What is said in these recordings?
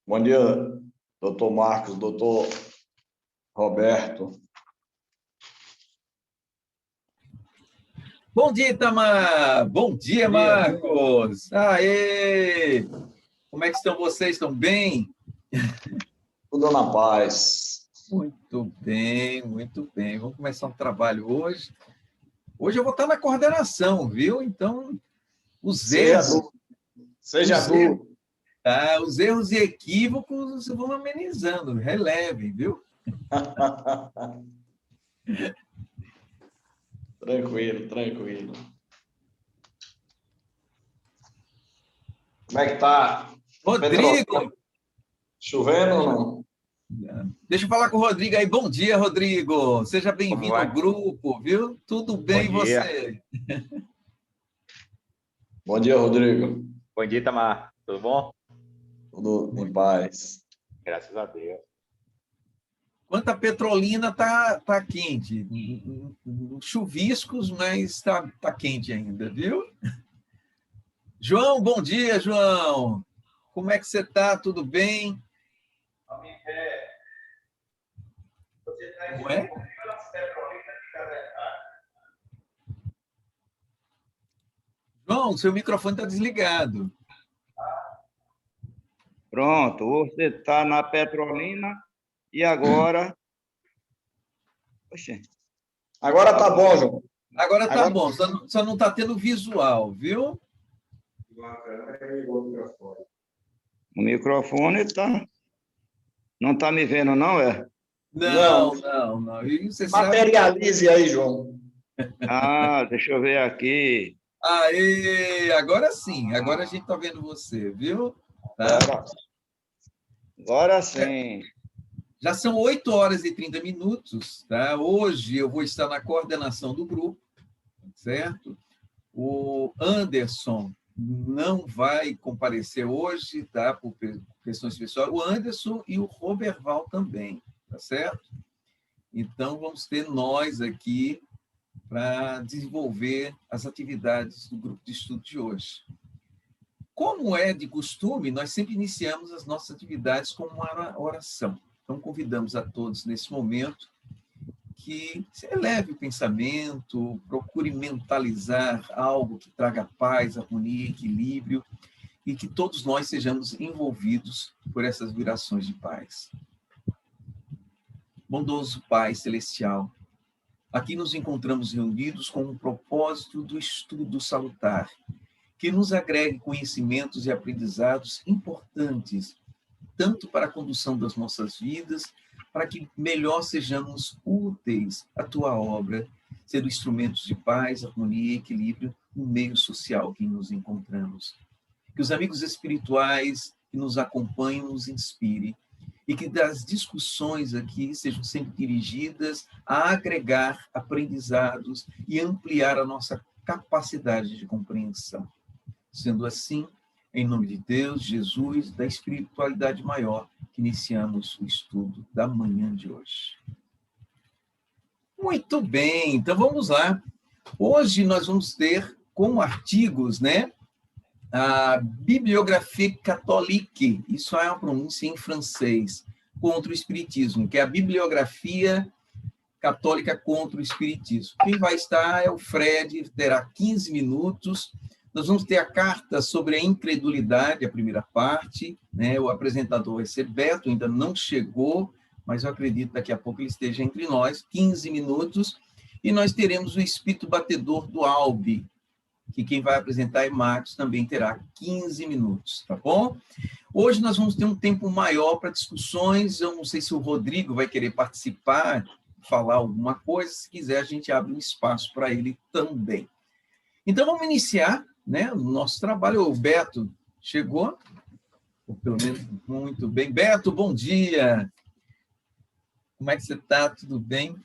Bom dia, doutor Marcos, doutor Roberto. Bom dia, Itamar! Bom dia, Marcos! Aê! Como é que estão vocês? Estão bem? Tudo na paz. Muito bem, muito bem. Vamos começar um trabalho hoje. Hoje eu vou estar na coordenação, viu? Então, os erros... os erros e equívocos vão amenizando, relevem, viu? Tranquilo. Como é que tá? Rodrigo! Chovendo ou não? Deixa eu falar com o Rodrigo aí. Bom dia, Rodrigo. Seja bem-vindo ao grupo, viu? Tudo bem, e você? Bom dia, Rodrigo. Bom dia, Itamar. Tudo bom? Tudo em paz. Graças a Deus. Quanto Petrolina tá quente. Chuviscos, mas tá quente ainda, viu? João, bom dia, João. Como é que você está? Tudo bem? Não é? João, seu microfone está desligado. Pronto, você está na Petrolina e agora... Oxê. Agora tá bom, João. Agora tá bom, só não está tendo visual, viu? O microfone tá... Não está me vendo, não, é? Não. E você materialize aí, João. Deixa eu ver aqui. Aê, agora sim, agora a gente está vendo você, viu? Tá? Agora sim. Já são 8h30, tá? Hoje eu vou estar na coordenação do grupo, certo? O Anderson não vai comparecer hoje, tá? Por questões pessoais. O Anderson e o Roberval também, tá certo? Então, vamos ter nós aqui para desenvolver as atividades do grupo de estudo de hoje. Como é de costume, nós sempre iniciamos as nossas atividades com uma oração. Então, convidamos a todos, nesse momento, que se eleve o pensamento, procure mentalizar algo que traga paz, harmonia, equilíbrio, e que todos nós sejamos envolvidos por essas vibrações de paz. Bondoso Pai Celestial, aqui nos encontramos reunidos com o propósito do estudo salutar, que nos agregue conhecimentos e aprendizados importantes, tanto para a condução das nossas vidas, para que melhor sejamos úteis à tua obra, sendo instrumentos de paz, harmonia e equilíbrio no meio social que nos encontramos. Que os amigos espirituais que nos acompanham nos inspirem, e que das discussões aqui sejam sempre dirigidas a agregar aprendizados e ampliar a nossa capacidade de compreensão. Sendo assim, em nome de Deus, Jesus, da espiritualidade maior, que iniciamos o estudo da manhã de hoje. Muito bem, então vamos lá. Hoje nós vamos ter como artigos, né, a Bibliographie Catholique, isso é uma pronúncia em francês, contra o Espiritismo, que é a Bibliografia Católica contra o Espiritismo. Quem vai estar é o Fred, terá 15 minutos. Nós vamos ter a carta sobre a incredulidade, a primeira parte, né? O apresentador vai ser Beto, ainda não chegou, mas eu acredito que daqui a pouco ele esteja entre nós, 15 minutos, e nós teremos o Espírito Batedor do Albi, que quem vai apresentar é Marcos, também terá 15 minutos, tá bom? Hoje nós vamos ter um tempo maior para discussões, eu não sei se o Rodrigo vai querer participar, falar alguma coisa, se quiser a gente abre um espaço para ele também. Então vamos iniciar, né, o nosso trabalho. O Beto chegou, ou pelo menos muito bem. Beto, bom dia! Como é que você está? Tudo bem?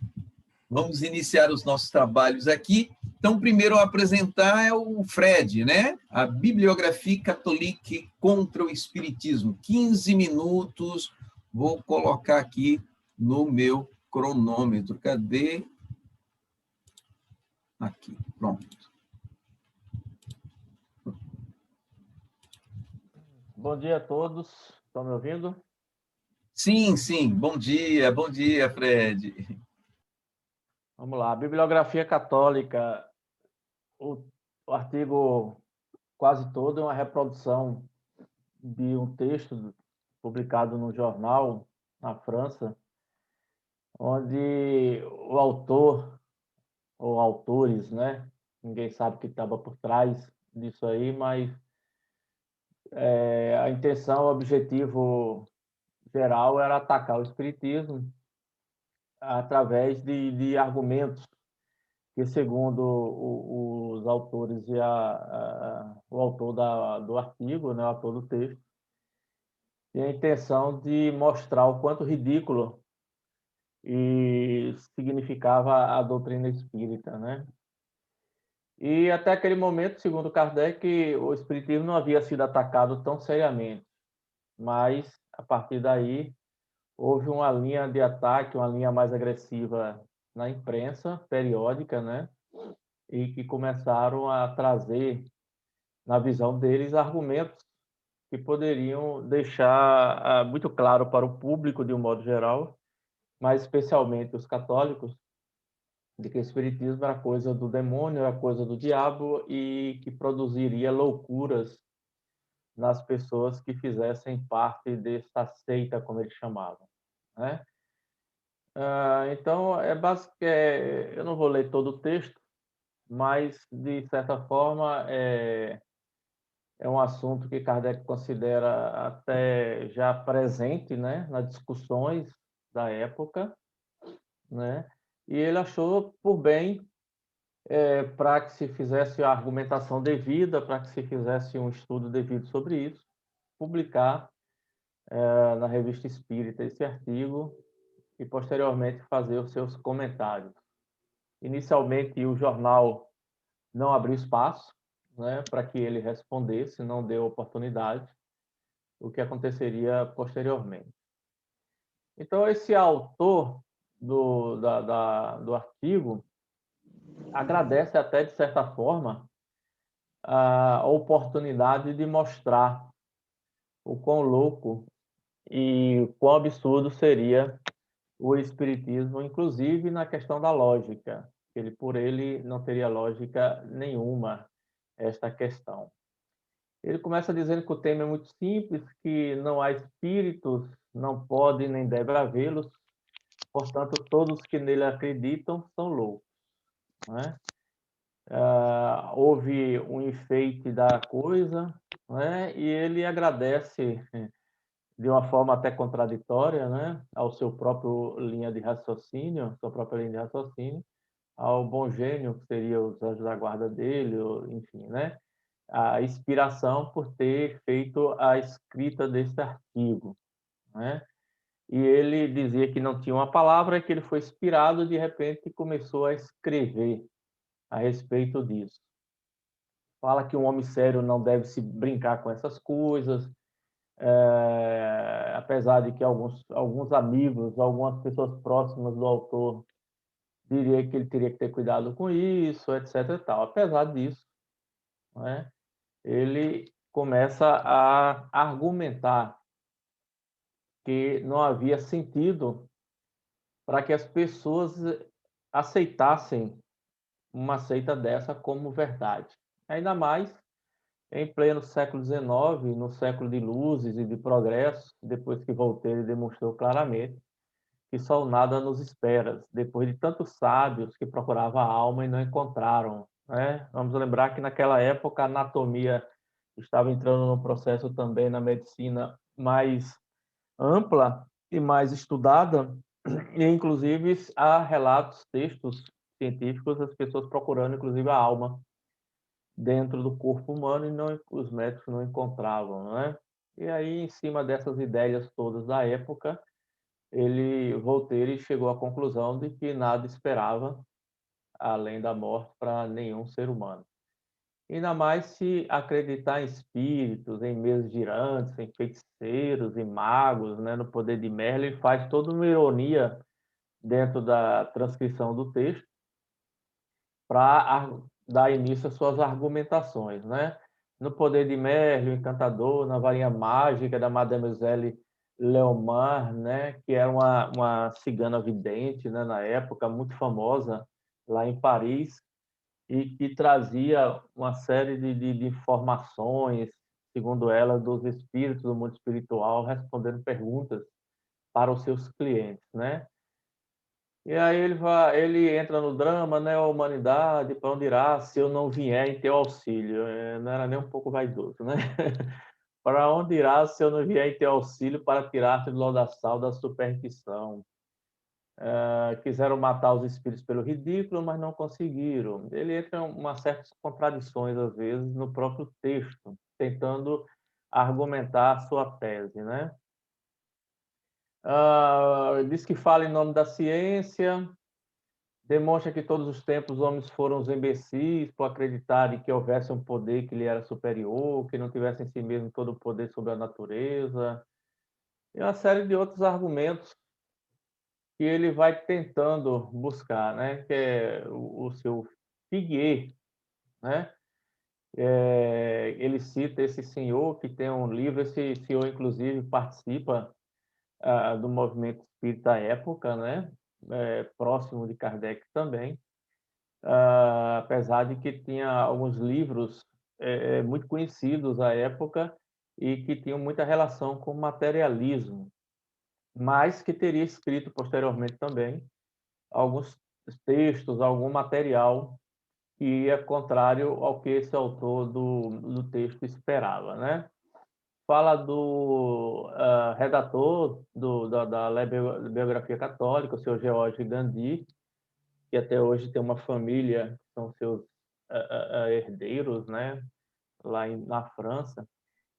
Vamos iniciar os nossos trabalhos aqui. Então, primeiro a apresentar é o Fred, né? A Bibliographie Catholique contra o Espiritismo. 15 minutos, vou colocar aqui no meu cronômetro. Cadê? Aqui, pronto. Bom dia a todos. Estão me ouvindo? Sim, sim. Bom dia, Fred. Vamos lá. Bibliografia católica. O, o artigo quase todo é uma reprodução de um texto publicado no jornal na França, onde o autor, ou autores, né? Ninguém sabe o que estava por trás disso aí, mas a intenção, o objetivo geral era atacar o espiritismo através de argumentos que, segundo os autores e o autor do artigo, né, o autor do texto, tem a intenção de mostrar o quanto ridículo e significava a doutrina espírita, né? E até aquele momento, segundo Kardec, o espiritismo não havia sido atacado tão seriamente, mas a partir daí houve uma linha de ataque, uma linha mais agressiva na imprensa periódica, né? E que começaram a trazer, na visão deles, argumentos que poderiam deixar muito claro para o público, de um modo geral, mas especialmente os católicos, de que o espiritismo era coisa do demônio, era coisa do diabo e que produziria loucuras nas pessoas que fizessem parte dessa seita, como eles chamavam, né? Então, eu não vou ler todo o texto, mas, de certa forma, é um assunto que Kardec considera até já presente, né, nas discussões da época, né? E ele achou por bem, para que se fizesse a argumentação devida, para que se fizesse um estudo devido sobre isso, publicar na Revista Espírita esse artigo e, posteriormente, fazer os seus comentários. Inicialmente, o jornal não abriu espaço, né, para que ele respondesse, não deu oportunidade, o que aconteceria posteriormente. Então, esse autor do artigo agradece até, de certa forma, a oportunidade de mostrar o quão louco e quão absurdo seria o espiritismo, inclusive na questão da lógica. Por ele não teria lógica nenhuma esta questão. Ele começa dizendo que o tema é muito simples, que não há espíritos, não pode nem deve havê-los, portanto, todos que nele acreditam são loucos, né? Houve um enfeite da coisa, né? E ele agradece de uma forma até contraditória, né, ao seu próprio linha de raciocínio, sua própria linha de raciocínio, ao bom gênio, que seria os anjos da guarda dele, enfim, né? A inspiração por ter feito a escrita desse artigo, né? E ele dizia que não tinha uma palavra, que ele foi inspirado, de repente começou a escrever a respeito disso. Fala que um homem sério não deve se brincar com essas coisas, apesar de que alguns amigos, algumas pessoas próximas do autor diriam que ele teria que ter cuidado com isso, etc. e tal. Apesar disso, né, ele começa a argumentar que não havia sentido para que as pessoas aceitassem uma seita dessa como verdade. Ainda mais em pleno século XIX, no século de luzes e de progresso, depois que Voltaire demonstrou claramente que só o nada nos espera, depois de tantos sábios que procuravam a alma e não encontraram, né? Vamos lembrar que naquela época a anatomia estava entrando num processo também na medicina mais ampla e mais estudada, e inclusive há relatos, textos científicos, das pessoas procurando inclusive a alma dentro do corpo humano e não, os médicos não encontravam, né? E aí, em cima dessas ideias todas da época, Voltaire chegou à conclusão de que nada esperava além da morte para nenhum ser humano. Ainda mais se acreditar em espíritos, em mesas girantes, em feiticeiros, em magos, né, no poder de Merlin, faz toda uma ironia dentro da transcrição do texto para dar início às suas argumentações, né? no Poder de Merlin, o Encantador, na Varinha Mágica da Mademoiselle Leomar, né, que era uma cigana vidente, né, na época, muito famosa lá em Paris, e que trazia uma série de informações, segundo ela, dos espíritos do mundo espiritual, respondendo perguntas para os seus clientes, né? E aí ele entra no drama, né? A humanidade, para onde irá se eu não vier em teu auxílio? Não era nem um pouco vaidoso, né? Para onde irá se eu não vier em teu auxílio para tirar-te do lodaçal da superstição? Quiseram matar os espíritos pelo ridículo, mas não conseguiram. Ele entra em umas certas contradições, às vezes, no próprio texto, tentando argumentar a sua tese, né? Diz que fala em nome da ciência, demonstra que todos os tempos os homens foram os imbecis por acreditarem que houvesse um poder que lhe era superior, que não tivesse em si mesmo todo o poder sobre a natureza, e uma série de outros argumentos que ele vai tentando buscar, né? Que é o seu Figuier, né? Ele cita esse senhor que tem um livro, esse senhor inclusive participa do movimento espírita à época, né? Próximo de Kardec também, apesar de que tinha alguns livros muito conhecidos à época e que tinham muita relação com o materialismo, mas que teria escrito posteriormente também alguns textos, algum material que ia contrário ao que esse autor do texto esperava, né? Fala do redator da biografia católica, o senhor George Gandhi, que até hoje tem uma família, que são seus herdeiros, né? Na França,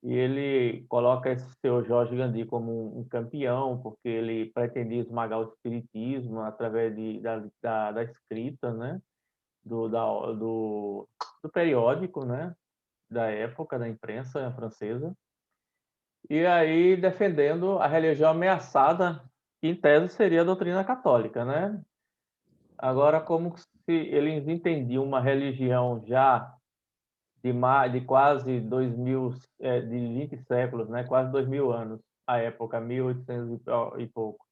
e ele coloca esse seu Jorge Gandhi como um campeão, porque ele pretendia esmagar o espiritismo através da escrita, né? Do periódico, né? Da época, da imprensa francesa. E aí defendendo a religião ameaçada, que em tese seria a doutrina católica, né? Agora, como se eles entendiam uma religião já de quase 2000, de 20 séculos, né? Quase 2000 anos, a época, 1800 e pouco.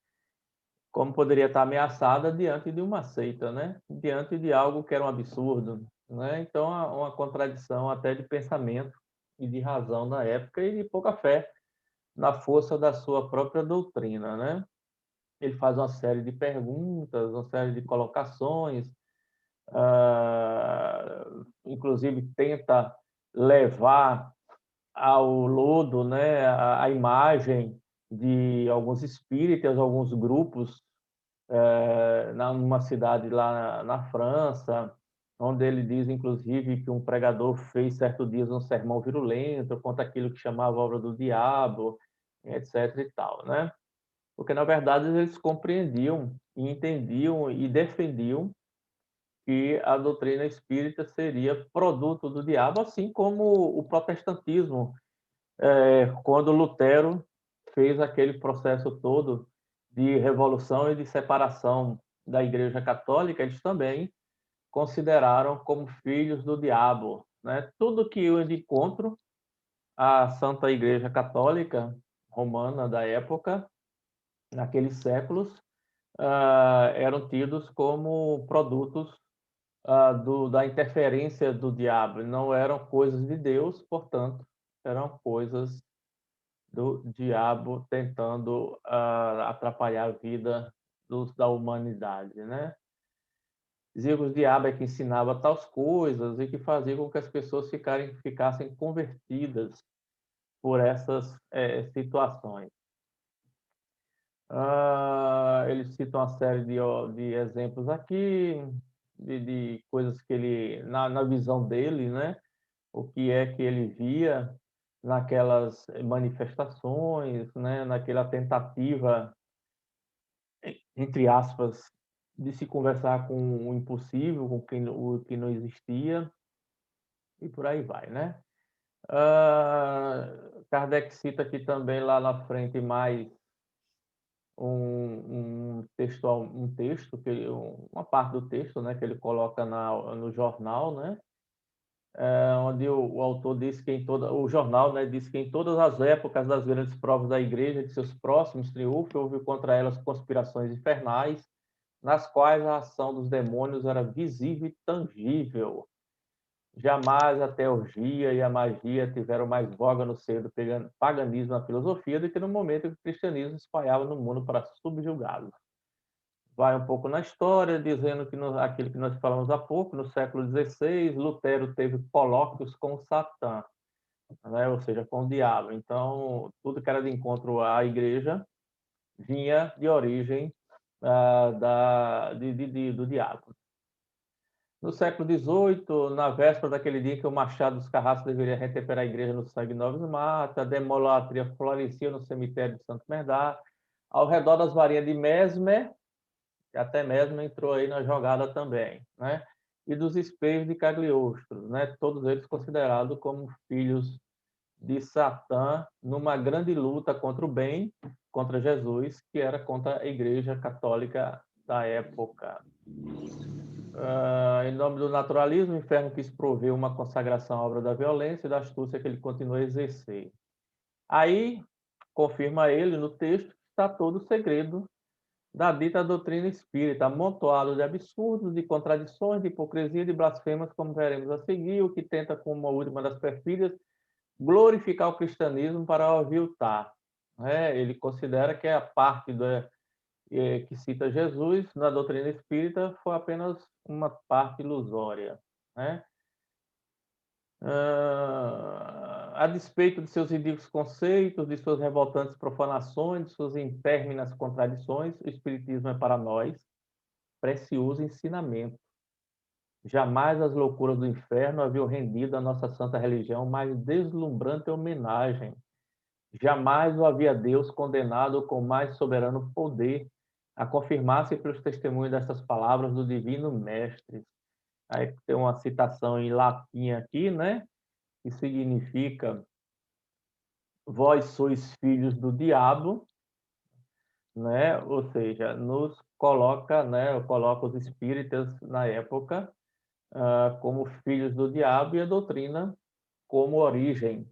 Como poderia estar ameaçada diante de uma seita, né? Diante de algo que era um absurdo, né? Então, uma contradição até de pensamento e de razão na época e de pouca fé na força da sua própria doutrina, né? Ele faz uma série de perguntas, uma série de colocações, inclusive tenta levar ao lodo, né, a imagem de alguns espíritas, alguns grupos, numa cidade lá na França, onde ele diz, inclusive, que um pregador fez certo dia um sermão virulento contra aquilo que chamava a obra do diabo, etc. e tal, né? Porque, na verdade, eles compreendiam, e entendiam e defendiam que a doutrina espírita seria produto do diabo, assim como o protestantismo, quando Lutero fez aquele processo todo de revolução e de separação da Igreja Católica, eles também consideraram como filhos do diabo, né? Tudo que ia de encontro à Santa Igreja Católica Romana da época, naqueles séculos, eram tidos como produtos da interferência do diabo, não eram coisas de Deus, portanto, eram coisas do diabo tentando atrapalhar a vida da humanidade, né? Dizia que o diabo é que ensinava tais coisas e que fazia com que as pessoas ficassem convertidas por essas situações. Ele cita uma série de exemplos aqui, de coisas que ele, na visão dele, né? O que é que ele via naquelas manifestações, né? Naquela tentativa, entre aspas, de se conversar com o impossível, com o que não existia, e por aí vai, né? Kardec cita aqui também, lá na frente, mais um texto, uma parte do texto, né, que ele coloca no jornal, né, onde o autor diz que o jornal, né, diz que em todas as épocas das grandes provas da igreja, de seus próximos triunfos, houve contra elas conspirações infernais, nas quais a ação dos demônios era visível e tangível. Jamais a teurgia e a magia tiveram mais voga no seio do paganismo e da filosofia do que no momento em que o cristianismo espalhava no mundo para subjugá-lo. Vai um pouco na história, dizendo que aquilo que nós falamos há pouco, no século XVI, Lutero teve colóquios com Satã, né? Ou seja, com o diabo. Então, tudo que era de encontro à igreja vinha de origem do diabo. No século XVIII, na véspera daquele dia que o Machado dos Carrascos deveria retemperar a igreja no sangue novo no mata, a demolatria florescia no cemitério de Santo Merdá, ao redor das varinhas de Mesmer, que até Mesmer entrou aí na jogada também, né? E dos espelhos de Cagliostro, né? Todos eles considerados como filhos de Satã numa grande luta contra o bem, contra Jesus, que era contra a Igreja Católica da época. Em nome do naturalismo, o inferno quis prover uma consagração à obra da violência e da astúcia que ele continua a exercer. Aí, confirma ele no texto, que está todo o segredo da dita doutrina espírita, amontoado de absurdos, de contradições, de hipocrisia, de blasfemas, como veremos a seguir, o que tenta, como a última das perfídias, glorificar o cristianismo para aviltar. Ele considera que a parte que cita Jesus na doutrina espírita foi apenas uma parte ilusória, né? A despeito de seus ridículos conceitos, de suas revoltantes profanações, de suas intérminas contradições, o espiritismo é para nós precioso ensinamento. Jamais as loucuras do inferno haviam rendido à nossa santa religião mais deslumbrante homenagem. Jamais o havia Deus condenado com mais soberano poder a confirmar-se pelos testemunhos dessas palavras do Divino Mestre. Aí tem uma citação em latim aqui, né? Que significa: vós sois filhos do diabo, né? Ou seja, nos coloca, né? Coloca os espíritas na época como filhos do diabo e a doutrina como origem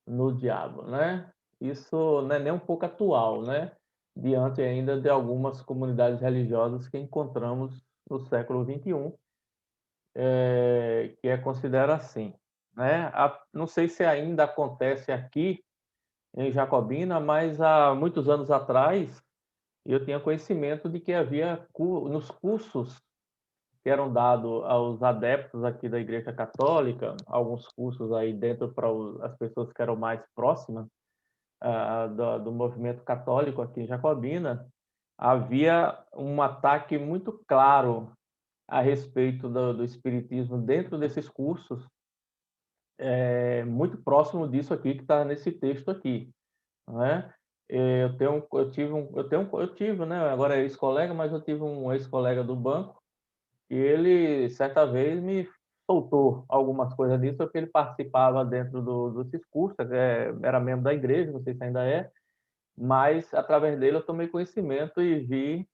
no diabo, né? Isso não é nem um pouco atual, né? Diante ainda de algumas comunidades religiosas que encontramos no século XXI, que considera assim, né? Não sei se ainda acontece aqui em Jacobina, mas há muitos anos atrás eu tinha conhecimento de que havia nos cursos que eram dados aos adeptos aqui da Igreja Católica, alguns cursos aí dentro para as pessoas que eram mais próximas do movimento católico aqui em Jacobina, havia um ataque muito claro a respeito do espiritismo dentro desses cursos, muito próximo disso aqui que está nesse texto aqui, né? Eu tive, né? Agora é ex-colega, mas eu tive um ex-colega do banco e ele certa vez me soltou algumas coisas disso, porque ele participava dentro dos cursos, era membro da igreja, não sei se ainda é, mas através dele eu tomei conhecimento e vi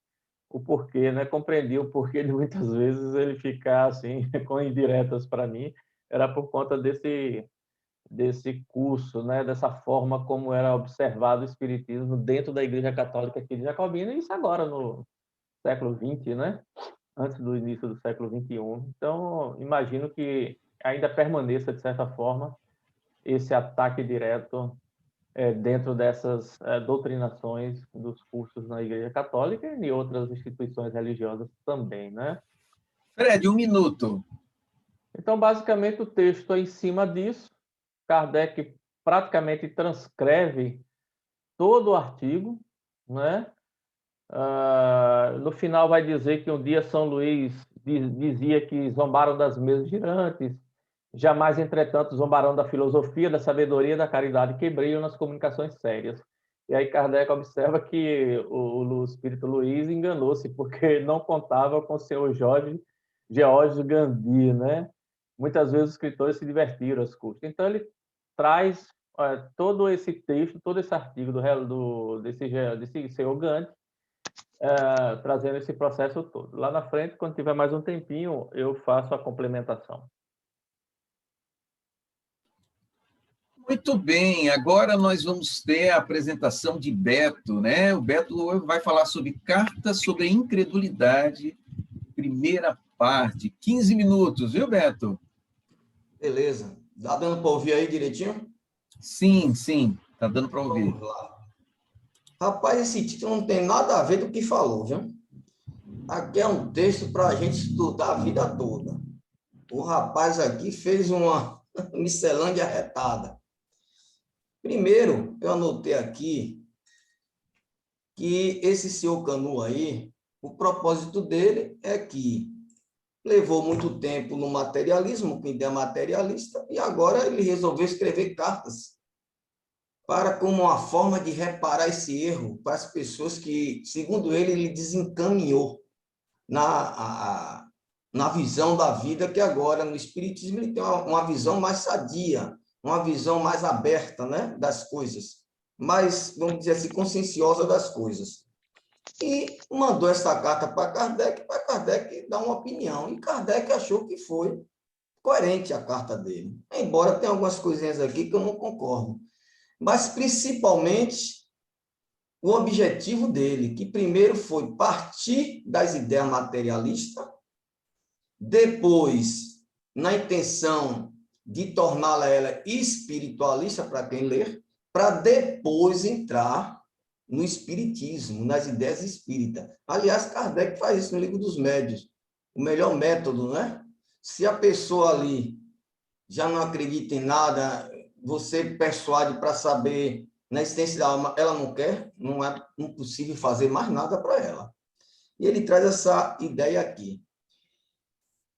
o porquê, né? Compreendi o porquê de muitas vezes ele ficar assim com indiretas para mim, era por conta desse curso, né? Dessa forma como era observado o espiritismo dentro da Igreja Católica aqui de Jacobina, e isso agora no século XX, né? Antes do início do século XXI. Então, imagino que ainda permaneça, de certa forma, esse ataque direto dentro dessas doutrinações dos cursos na Igreja Católica e em outras instituições religiosas também, né? Fred, 1 minuto. Então, basicamente, o texto é em cima disso. Kardec praticamente transcreve todo o artigo, né? No final vai dizer que um dia São Luís dizia que zombaram das mesas girantes, jamais, entretanto, zombarão da filosofia, da sabedoria, da caridade que brilham nas comunicações sérias. E aí Kardec observa que o espírito Luís enganou-se, porque não contava com o senhor Geórgio Gandhi, né? Muitas vezes os escritores se divertiram às custas. Então ele traz todo esse texto, todo esse artigo desse senhor Gandhi, trazendo esse processo todo. Lá na frente, quando tiver mais um tempinho, eu faço a complementação. Muito bem, agora nós vamos ter a apresentação de Beto, né? O Beto vai falar sobre cartas sobre a incredulidade, primeira parte, 15 minutos, viu, Beto? Beleza. Tá dando para ouvir aí direitinho? Sim, sim, tá dando para ouvir. Vamos lá. Rapaz, esse título não tem nada a ver com o que falou, viu? Aqui é um texto para a gente estudar a vida toda. O rapaz aqui fez uma miscelânea retada. Primeiro, eu anotei aqui que esse senhor Canu aí, o propósito dele é que levou muito tempo no materialismo, com ideia materialista, e agora ele resolveu escrever cartas para como uma forma de reparar esse erro para as pessoas que, segundo ele desencaminhou na visão da vida, que agora no Espiritismo ele tem uma visão mais sadia, uma visão mais aberta, né, das coisas, mais, vamos dizer assim, conscienciosa das coisas. E mandou essa carta para Kardec dar uma opinião. E Kardec achou que foi coerente a carta dele, embora tenha algumas coisinhas aqui que eu não concordo. Mas, principalmente, o objetivo dele, que primeiro foi partir das ideias materialistas, depois, na intenção de torná-la ela espiritualista, para quem ler, para depois entrar no espiritismo, nas ideias espíritas. Aliás, Kardec faz isso no Livro dos Médiuns. O melhor método, né? Se a pessoa ali já não acredita em nada, você persuade para saber na existência da alma, ela não quer, não é impossível fazer mais nada para ela. E ele traz essa ideia aqui.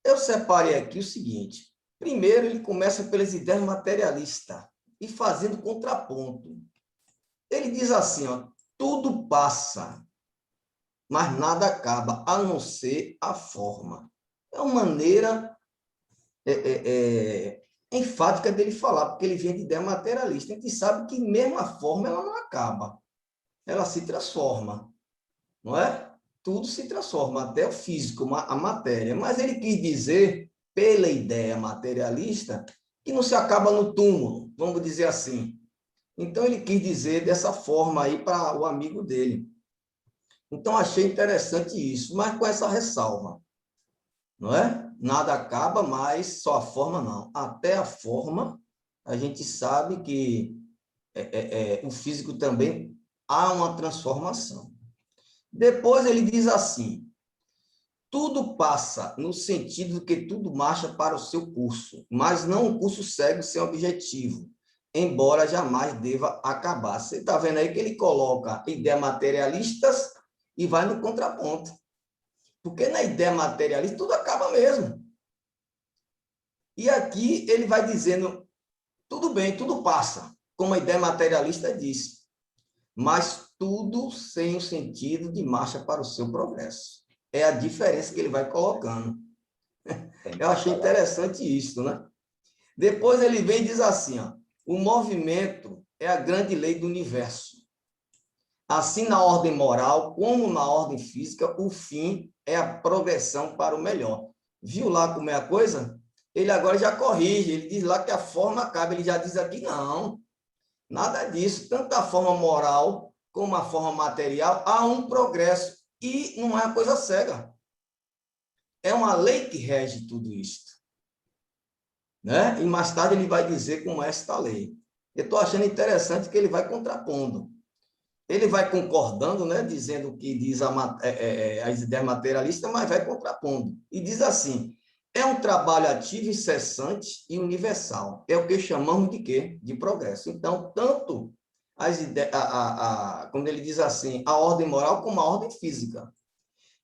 Eu separei aqui o seguinte. Primeiro, ele começa pelas ideias materialistas e fazendo contraponto. Ele diz assim, ó, tudo passa, mas nada acaba, a não ser a forma. É uma maneira enfática dele falar, porque ele vem de ideia materialista. A gente sabe que mesmo a forma ela não acaba, ela se transforma, não é? Tudo se transforma, até o físico, a matéria. Mas ele quis dizer, pela ideia materialista, que não se acaba no túmulo, vamos dizer assim. Então, ele quis dizer dessa forma aí para o amigo dele. Então, achei interessante isso, mas com essa ressalva, não é? Nada acaba, mas só a forma não. Até a forma, a gente sabe que o físico também há uma transformação. Depois ele diz assim, tudo passa no sentido de que tudo marcha para o seu curso, mas não um curso cego sem objetivo, embora jamais deva acabar. Você está vendo aí que ele coloca ideias materialistas e vai no contraponto. Porque na ideia materialista tudo acaba mesmo. E aqui ele vai dizendo, tudo bem, tudo passa, como a ideia materialista diz, mas tudo sem o sentido de marcha para o seu progresso. É a diferença que ele vai colocando. Eu achei interessante isso, né? Depois ele vem e diz assim, ó, o movimento é a grande lei do universo. Assim, na ordem moral, como na ordem física, o fim é a progressão para o melhor. Viu lá como é a coisa? Ele agora já corrige, ele diz lá que a forma acaba, ele já diz aqui, não, nada disso. Tanto a forma moral como a forma material, há um progresso. E não é uma coisa cega. É uma lei que rege tudo isto. Né? E mais tarde ele vai dizer como é esta lei. Eu estou achando interessante que ele vai contrapondo. Ele vai concordando, né, dizendo o que diz as ideias materialistas, mas vai contrapondo. E diz assim, é um trabalho ativo, incessante e universal. É o que chamamos de quê? De progresso. Então, tanto as ideias, quando ele diz assim, a ordem moral como a ordem física.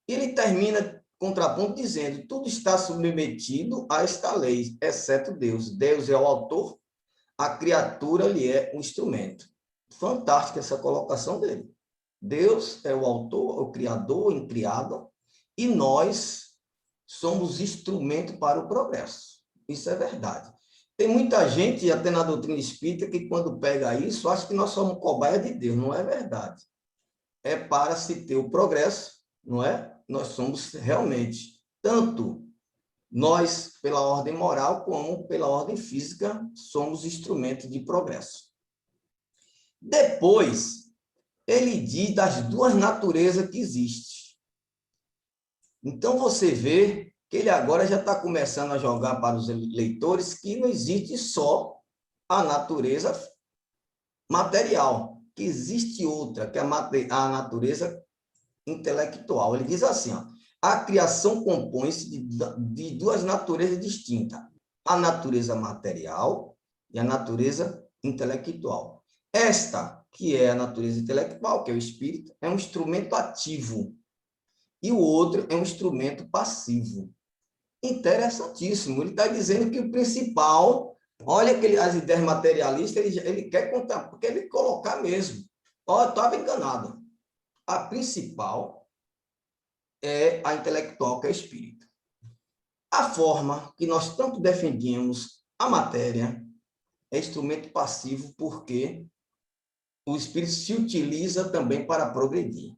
Ele termina contraponto dizendo, tudo está submetido a esta lei, exceto Deus. Deus é o autor, a criatura lhe é um instrumento. Fantástica essa colocação dele. Deus é o autor, o criador, o criado, e nós somos instrumento para o progresso. Isso é verdade. Tem muita gente, até na doutrina espírita, que quando pega isso, acha que nós somos cobaia de Deus. Não é verdade. É para se ter o progresso, não é? Nós somos realmente, tanto nós, pela ordem moral, como pela ordem física, somos instrumentos de progresso. Depois, ele diz das duas naturezas que existem. Então, você vê que ele agora já está começando a jogar para os leitores que não existe só a natureza material, que existe outra, que é a natureza intelectual. Ele diz assim, ó, a criação compõe-se de duas naturezas distintas, a natureza material e a natureza intelectual. Esta, que é a natureza intelectual, que é o espírito, é um instrumento ativo, e o outro é um instrumento passivo. Interessantíssimo. Ele está dizendo que o principal, olha que as ideias materialistas, ele quer contar, porque ele colocar mesmo. Ó, eu estava enganado. A principal é a intelectual, que é o espírito. A forma que nós tanto defendíamos, a matéria, é instrumento passivo, porque o espírito se utiliza também para progredir.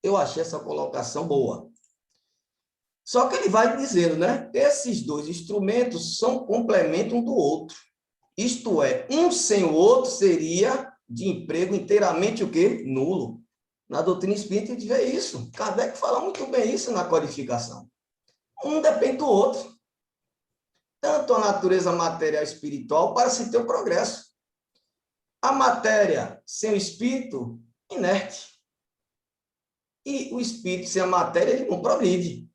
Eu achei essa colocação boa. Só que ele vai dizendo, né? Esses dois instrumentos são complemento um do outro. Isto é, um sem o outro seria de emprego inteiramente o quê? Nulo. Na doutrina espírita a gente vê isso. Kardec fala muito bem isso na codificação. Um depende do outro. Tanto a natureza material e espiritual para se ter o progresso. A matéria sem o espírito, inerte. E o espírito sem a matéria, ele não progride.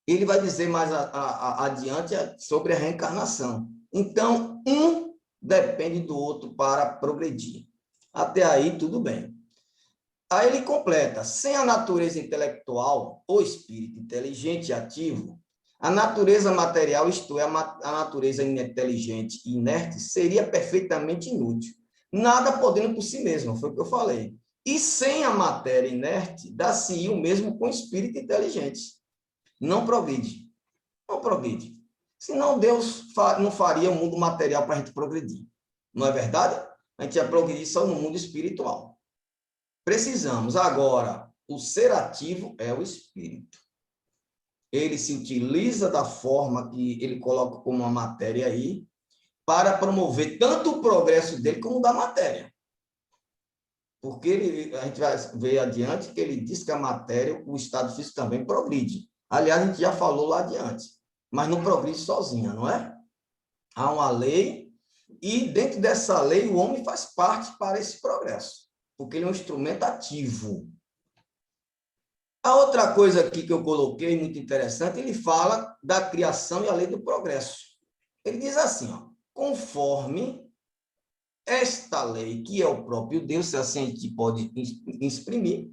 Ele vai dizer mais adiante sobre a reencarnação. Então, um depende do outro para progredir. Até aí, tudo bem. Aí ele completa, sem a natureza intelectual, ou espírito inteligente e ativo, a natureza material, isto é, a natureza inteligente e inerte, seria perfeitamente inútil. Nada podendo por si mesmo, foi o que eu falei. E sem a matéria inerte, dá-se o mesmo com o espírito inteligente. Não progride. Não progride. Senão Deus não faria um mundo material para a gente progredir. Não é verdade? A gente ia progredir só no mundo espiritual. Precisamos. Agora, o ser ativo é o espírito. Ele se utiliza da forma que ele coloca como uma matéria aí, para promover tanto o progresso dele como da matéria. Porque a gente vai ver adiante que ele diz que a matéria, o estado físico também progride. Aliás, a gente já falou lá adiante, mas não progride sozinha, não é? Há uma lei e dentro dessa lei o homem faz parte para esse progresso, porque ele é um instrumento ativo. A outra coisa aqui que eu coloquei, muito interessante, ele fala da criação e a lei do progresso. Ele diz assim, ó, conforme esta lei, que é o próprio Deus, se assim a gente pode exprimir,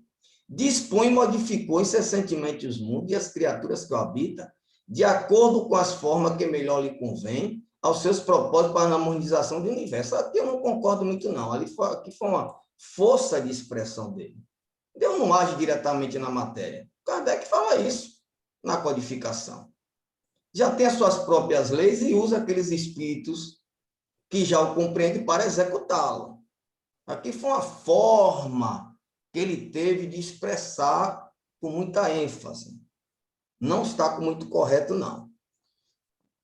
dispõe e modificou incessantemente os mundos e as criaturas que o habitam, de acordo com as formas que melhor lhe convém, aos seus propósitos para a harmonização do universo. Aqui eu não concordo muito, não. Aqui foi uma força de expressão dele. Deus não age diretamente na matéria. Kardec fala isso na codificação. Já tem as suas próprias leis e usa aqueles espíritos que já o compreendem para executá-lo. Aqui foi uma forma que ele teve de expressar com muita ênfase. Não está muito correto, não.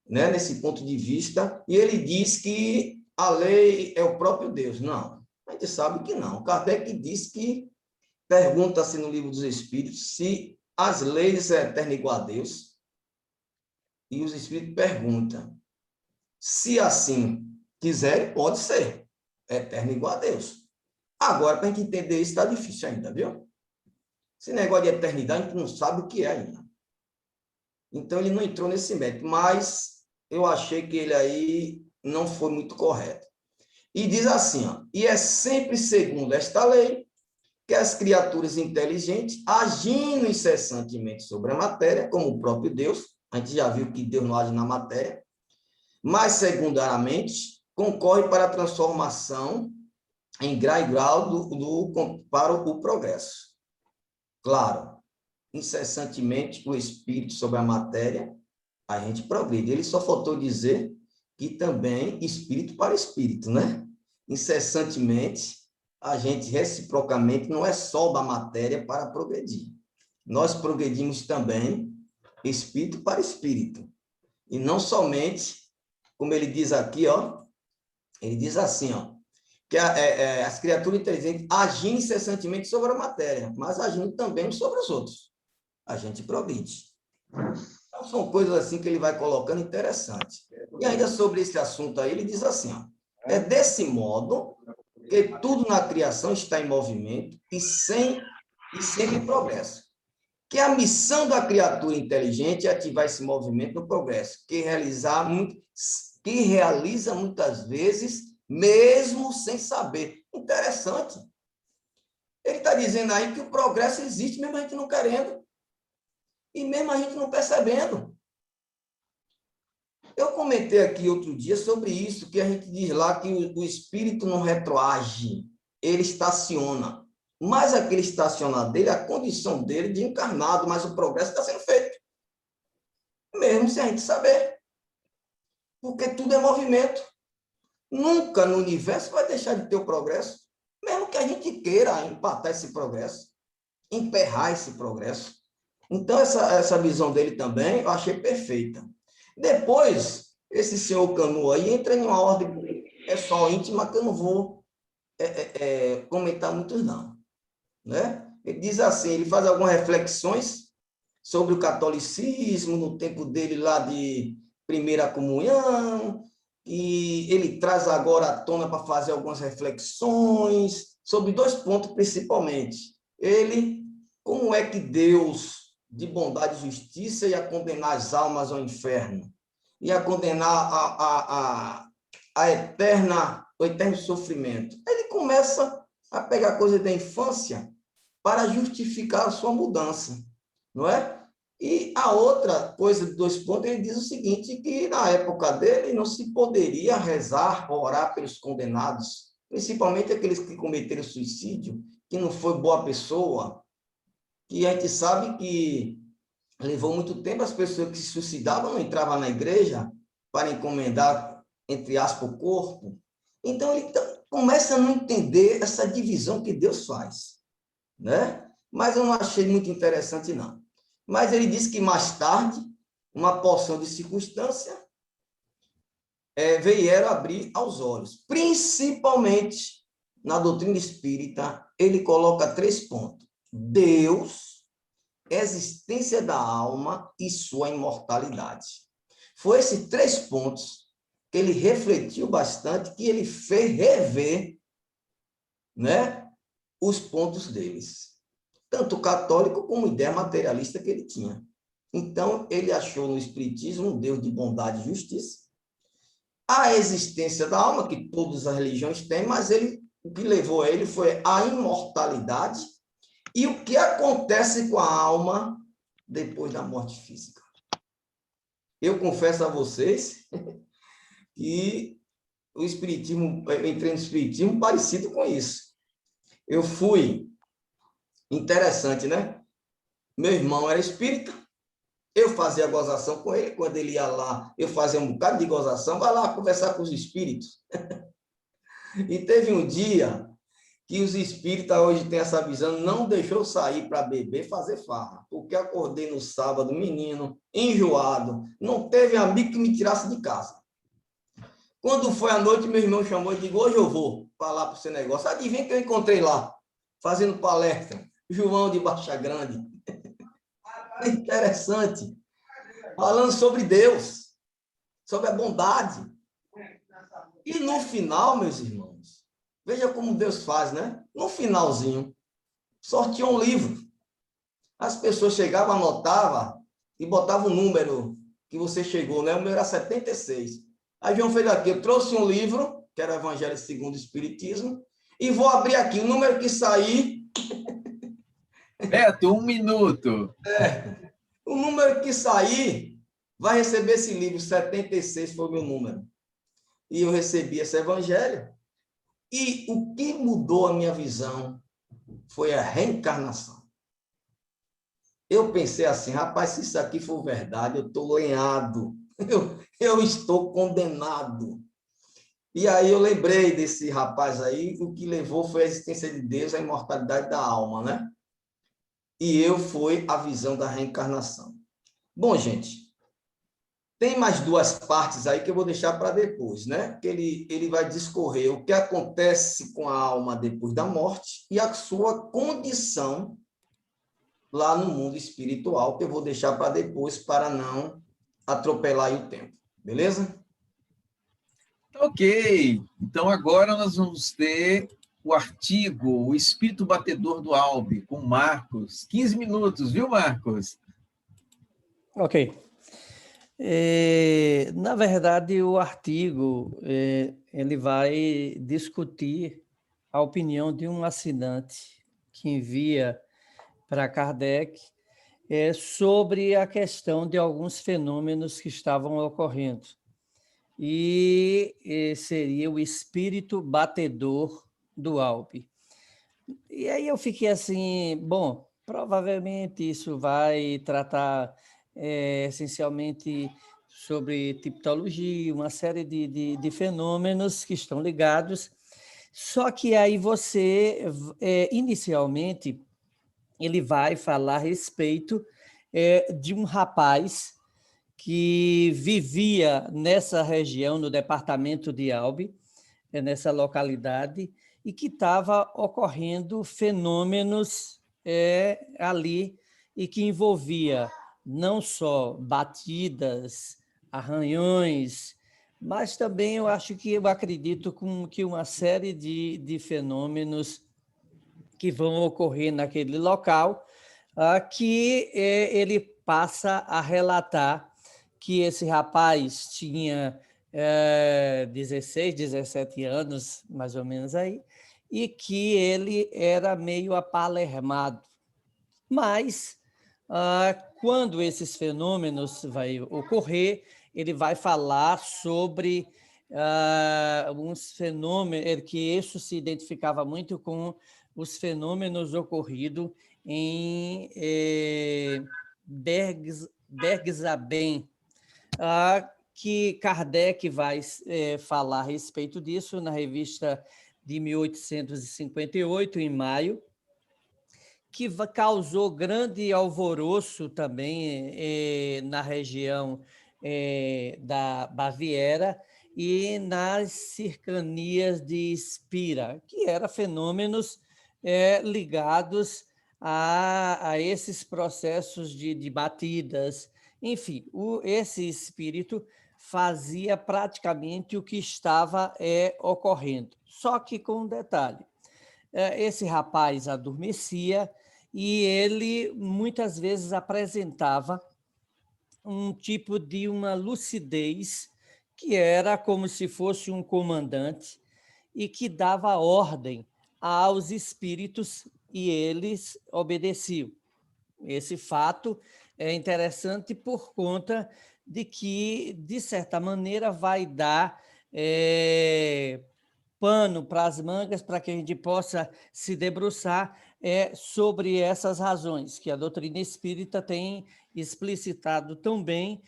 Né? Nesse ponto de vista, e ele diz que a lei é o próprio Deus. Não, a gente sabe que não. Kardec diz que, pergunta-se no Livro dos Espíritos, se as leis são eternas igual a Deus, e os Espíritos perguntam, se assim quiserem, pode ser, eterno igual a Deus. Agora, para a gente entender isso, está difícil ainda, viu? Esse negócio de eternidade, a gente não sabe o que é ainda. Então, ele não entrou nesse mérito, mas eu achei que ele aí não foi muito correto. E diz assim, ó, e é sempre segundo esta lei que as criaturas inteligentes, agindo incessantemente sobre a matéria, como o próprio Deus, a gente já viu que Deus não age na matéria, mas secundariamente concorre para a transformação em grau e grau para o progresso. Claro, incessantemente o espírito sobre a matéria, a gente progride. Ele só faltou dizer que também espírito para espírito, né? Incessantemente, a gente reciprocamente não é só da matéria para progredir. Nós progredimos também espírito para espírito. E não somente, como ele diz aqui, ó, ele diz assim, ó, que as criaturas inteligentes agem incessantemente sobre a matéria, mas agindo também sobre os outros. A gente progride. Então, são coisas assim que ele vai colocando interessantes. E ainda sobre esse assunto aí, ele diz assim, ó, é desse modo que tudo na criação está em movimento e sempre em progresso. Que a missão da criatura inteligente é ativar esse movimento no progresso, que realiza muitas vezes, mesmo sem saber. Interessante. Ele está dizendo aí que o progresso existe, mesmo a gente não querendo. E mesmo a gente não percebendo. Eu comentei aqui outro dia sobre isso, que a gente diz lá que o espírito não retroage, ele estaciona. Mas aquele estacionar dele, a condição dele de encarnado, mas o progresso está sendo feito. Mesmo sem a gente saber. Porque tudo é movimento. Nunca no universo vai deixar de ter o progresso, mesmo que a gente queira empatar esse progresso, emperrar esse progresso. Então, essa visão dele também, eu achei perfeita. Depois, esse senhor Canu aí entra em uma ordem pessoal íntima que eu não vou comentar muito, não. Né? Ele diz assim, ele faz algumas reflexões sobre o catolicismo, no tempo dele lá de primeira comunhão, e ele traz agora à tona para fazer algumas reflexões sobre 2 pontos, principalmente. Ele, como é que Deus, de bondade e justiça, ia condenar as almas ao inferno, ia condenar o eterno sofrimento. Ele começa a pegar coisa da infância para justificar a sua mudança, não é? E a outra coisa de 2 pontos, ele diz o seguinte, que na época dele não se poderia rezar, orar pelos condenados, principalmente aqueles que cometeram suicídio, que não foi boa pessoa, que a gente sabe que levou muito tempo as pessoas que se suicidavam não entravam na igreja para encomendar, entre aspas, o corpo. Então, ele começa a não entender essa divisão que Deus faz, né? Mas eu não achei muito interessante, não. Mas ele disse que mais tarde, uma porção de circunstância, vieram abrir aos olhos. Principalmente na doutrina espírita, ele coloca 3 pontos. Deus, existência da alma e sua imortalidade. Foi esses 3 pontos que ele refletiu bastante, que ele fez rever, né, os pontos deles. Tanto católico como ideia materialista que ele tinha. Então, ele achou no Espiritismo um Deus de bondade e justiça, a existência da alma, que todas as religiões têm, mas o que levou a ele foi a imortalidade e o que acontece com a alma depois da morte física. Eu confesso a vocês que o Espiritismo, eu entrei no Espiritismo parecido com isso. Eu fui... Interessante, né? Meu irmão era espírita, eu fazia gozação com ele, quando ele ia lá, eu fazia um bocado de gozação, vai lá conversar com os espíritos. E teve um dia que os espíritas hoje têm essa visão, não deixou sair para beber, fazer farra, porque acordei no sábado, menino, enjoado, não teve amigo que me tirasse de casa. Quando foi à noite, meu irmão chamou e disse, hoje eu vou falar para esse negócio. Adivinha que eu encontrei lá, fazendo palestra? João de Baixa Grande. Interessante. Falando sobre Deus, sobre a bondade. E no final, meus irmãos, veja como Deus faz, né? No finalzinho, sorteou um livro. As pessoas chegavam, anotavam e botavam o número que você chegou, né? O meu era 76. Aí João fez aqui, eu trouxe um livro, que era o Evangelho segundo o Espiritismo, e vou abrir aqui. O número que sair... Beto, 1 minuto. O número que sair vai receber esse livro, 76 foi o meu número. E eu recebi esse evangelho. E o que mudou a minha visão foi a reencarnação. Eu pensei assim, rapaz, se isso aqui for verdade, eu estou lenhado. Eu estou condenado. E aí eu lembrei desse rapaz aí, o que levou foi a existência de Deus, a imortalidade da alma, né? E eu fui a visão da reencarnação. Bom, gente, tem mais duas partes aí que eu vou deixar para depois, né? Que ele vai discorrer o que acontece com a alma depois da morte e a sua condição lá no mundo espiritual, que eu vou deixar para depois, para não atropelar aí o tempo. Beleza? Ok, então agora nós vamos ter o artigo O Espírito Batedor do Albe, com Marcos. 15 minutos, viu, Marcos? Ok. Na verdade, o artigo ele vai discutir a opinião de um assinante que envia para Kardec sobre a questão de alguns fenômenos que estavam ocorrendo. E seria o espírito batedor do Alpe. E aí eu fiquei assim, bom, provavelmente isso vai tratar essencialmente sobre tipologia, uma série de fenômenos que estão ligados, só que aí você, inicialmente, ele vai falar a respeito de um rapaz que vivia nessa região, no departamento de Albe, nessa localidade, e que estava ocorrendo fenômenos ali e que envolvia não só batidas, arranhões, mas também eu acredito que uma série de fenômenos que vão ocorrer naquele local, que ele passa a relatar que esse rapaz tinha 16, 17 anos, mais ou menos aí, e que ele era meio apalermado. Mas, quando esses fenômenos vai ocorrer, ele vai falar sobre uns fenômenos, que isso se identificava muito com os fenômenos ocorridos em Bergsaben, que Kardec vai falar a respeito disso na revista de 1858, em maio, que causou grande alvoroço também na região da Baviera e nas cercanias de Spira, que eram fenômenos ligados a esses processos de batidas. Enfim, esse espírito fazia praticamente o que estava ocorrendo, só que com um detalhe. Esse rapaz adormecia e ele muitas vezes apresentava um tipo de uma lucidez que era como se fosse um comandante e que dava ordem aos espíritos e eles obedeciam. Esse fato é interessante por conta de que, de certa maneira, vai dar pano para as mangas para que a gente possa se debruçar sobre essas razões que a doutrina espírita tem explicitado tão bem,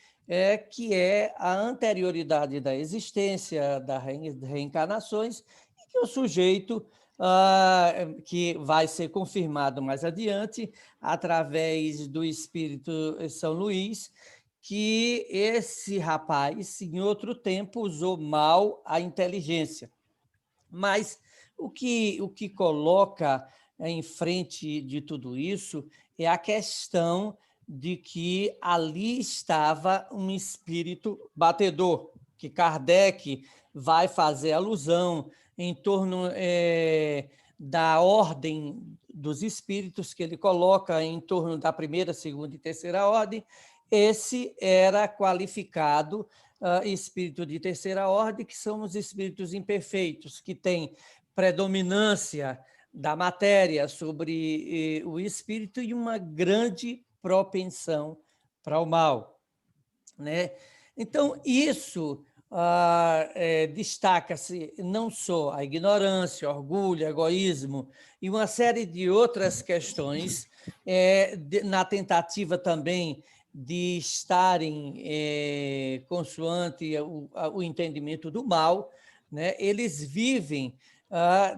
que é a anterioridade da existência, das reencarnações, e que o sujeito, que vai ser confirmado mais adiante, através do Espírito São Luís, que esse rapaz, em outro tempo, usou mal a inteligência. Mas o que coloca em frente de tudo isso é a questão de que ali estava um espírito batedor, que Kardec vai fazer alusão em torno da ordem dos espíritos, que ele coloca em torno da primeira, segunda e terceira ordem. Esse era qualificado espírito de terceira ordem, que são os espíritos imperfeitos, que têm predominância da matéria sobre o espírito e uma grande propensão para o mal, né? Então, isso destaca-se não só a ignorância, orgulho, egoísmo e uma série de outras questões, na tentativa também de estarem consoante o entendimento do mal, né? Eles vivem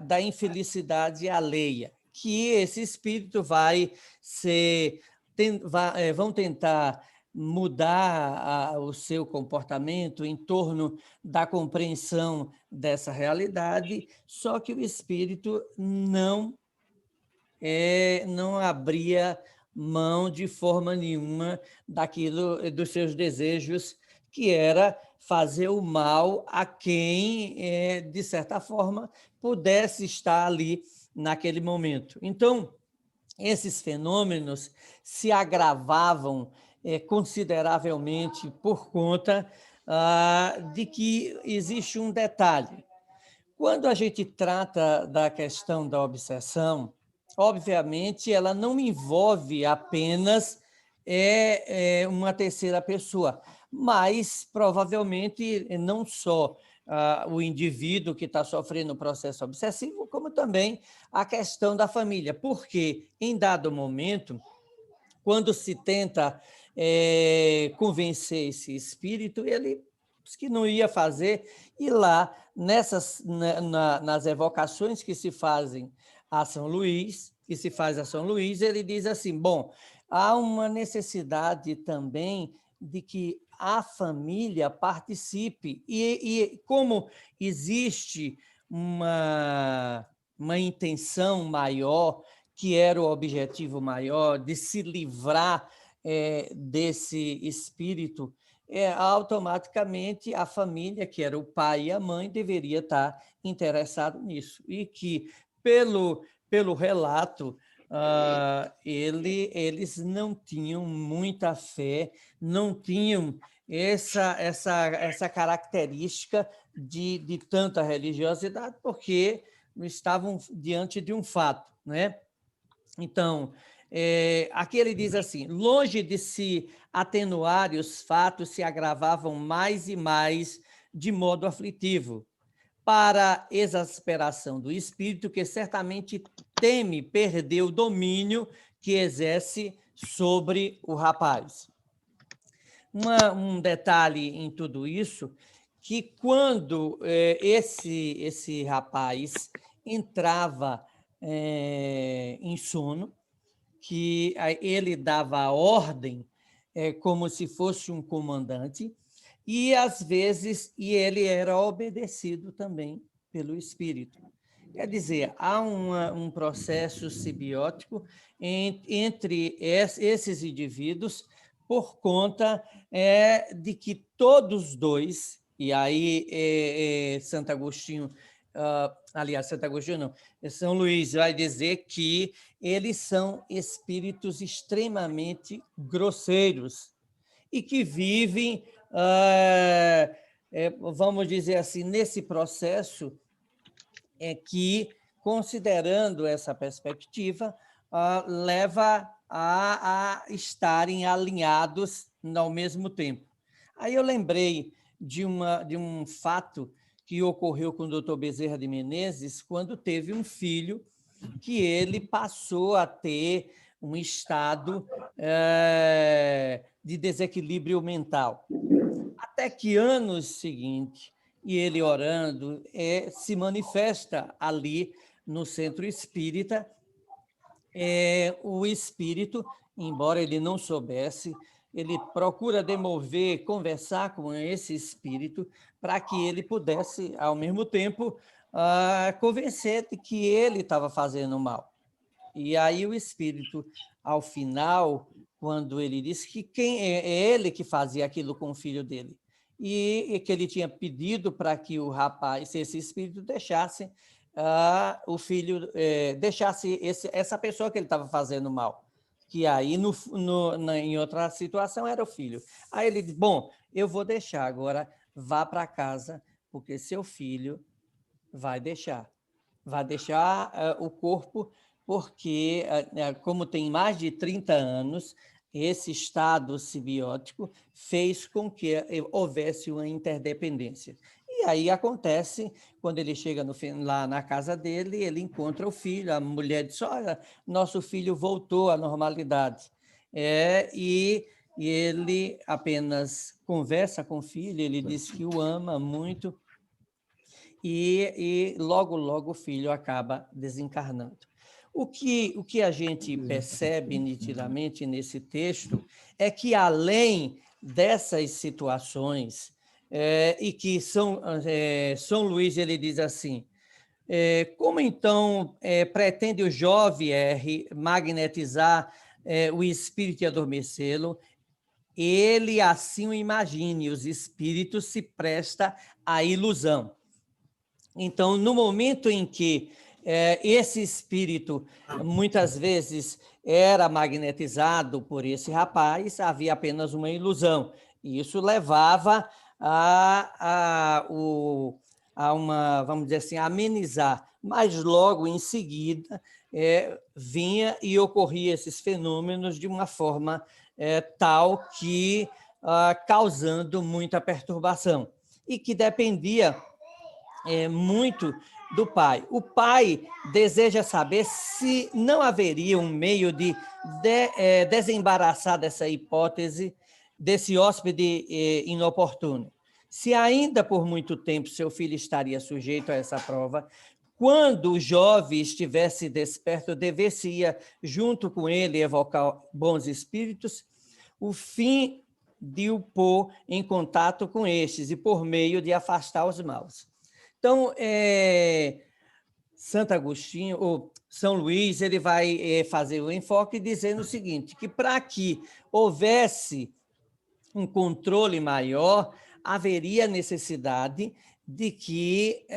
da infelicidade alheia, que esse espírito vão tentar mudar o seu comportamento em torno da compreensão dessa realidade, só que o espírito não abria mão de forma nenhuma daquilo, dos seus desejos, que era fazer o mal a quem, de certa forma, pudesse estar ali naquele momento. Então, esses fenômenos se agravavam consideravelmente por conta de que existe um detalhe. Quando a gente trata da questão da obsessão, obviamente, ela não envolve apenas uma terceira pessoa, mas provavelmente não só o indivíduo que está sofrendo o processo obsessivo, como também a questão da família, porque em dado momento, quando se tenta convencer esse espírito, ele disse que não ia fazer, e lá, nas evocações que se fazem a São Luís, ele diz assim, bom, há uma necessidade também de que a família participe, e como existe uma intenção maior, que era o objetivo maior, de se livrar desse espírito, automaticamente a família, que era o pai e a mãe, deveria estar interessado nisso. E que, pelo relato, eles não tinham muita fé, não tinham essa característica de tanta religiosidade, porque estavam diante de um fato, né? Então, aqui ele diz assim, longe de se atenuarem, os fatos se agravavam mais e mais de modo aflitivo, para exasperação do espírito, que certamente teme perder o domínio que exerce sobre o rapaz. Um detalhe em tudo isso, que quando esse rapaz entrava em sono, que ele dava a ordem como se fosse um comandante, e às vezes ele era obedecido também pelo espírito. Quer dizer, há um processo simbiótico entre esses indivíduos por conta de que todos dois, e aí Santo Agostinho, aliás, Santo Agostinho não, São Luís vai dizer que eles são espíritos extremamente grosseiros e que vivem, vamos dizer assim, nesse processo que, considerando essa perspectiva, leva a estarem alinhados ao mesmo tempo. Aí eu lembrei de um fato que ocorreu com o doutor Bezerra de Menezes, quando teve um filho que ele passou a ter um estado de desequilíbrio mental. Até que anos seguintes, e ele orando, se manifesta ali no centro espírita, o espírito, embora ele não soubesse, ele procura demover, conversar com esse espírito para que ele pudesse, ao mesmo tempo, convencer de que ele estava fazendo mal. E aí o espírito, ao final, quando ele disse que é ele que fazia aquilo com o filho dele, e que ele tinha pedido para que o rapaz, esse espírito, deixasse o filho, deixasse essa pessoa que ele estava fazendo mal, que aí, em outra situação, era o filho. Aí ele disse, bom, eu vou deixar, agora vá para casa, porque seu filho vai deixar o corpo, porque, como tem mais de 30 anos, esse estado simbiótico fez com que houvesse uma interdependência. E aí acontece, quando ele chega lá na casa dele, ele encontra o filho, a mulher diz, olha, nosso filho voltou à normalidade. E ele apenas conversa com o filho, ele diz que o ama muito, e logo, logo o filho acaba desencarnando. O que a gente percebe nitidamente nesse texto é que, além dessas situações, e que São Luís ele diz assim, como então pretende o jovem magnetizar o espírito e adormecê-lo? Ele assim o imagine, os espíritos se presta à ilusão. Então, no momento em que esse espírito, muitas vezes, era magnetizado por esse rapaz, havia apenas uma ilusão. E isso levava a uma, vamos dizer assim, amenizar. Mas logo em seguida, vinha e ocorria esses fenômenos de uma forma tal que causando muita perturbação. E que dependia muito do pai. O pai deseja saber se não haveria um meio de desembaraçar dessa hipótese desse hóspede inoportuno. Se ainda por muito tempo seu filho estaria sujeito a essa prova, quando o jovem estivesse desperto, dever-se-ia, junto com ele, evocar bons espíritos, o fim de o pôr em contato com estes e por meio de afastar os maus. Então, Santo Agostinho, ou São Luís, ele vai fazer o enfoque dizendo o seguinte, que para que houvesse um controle maior, haveria necessidade de que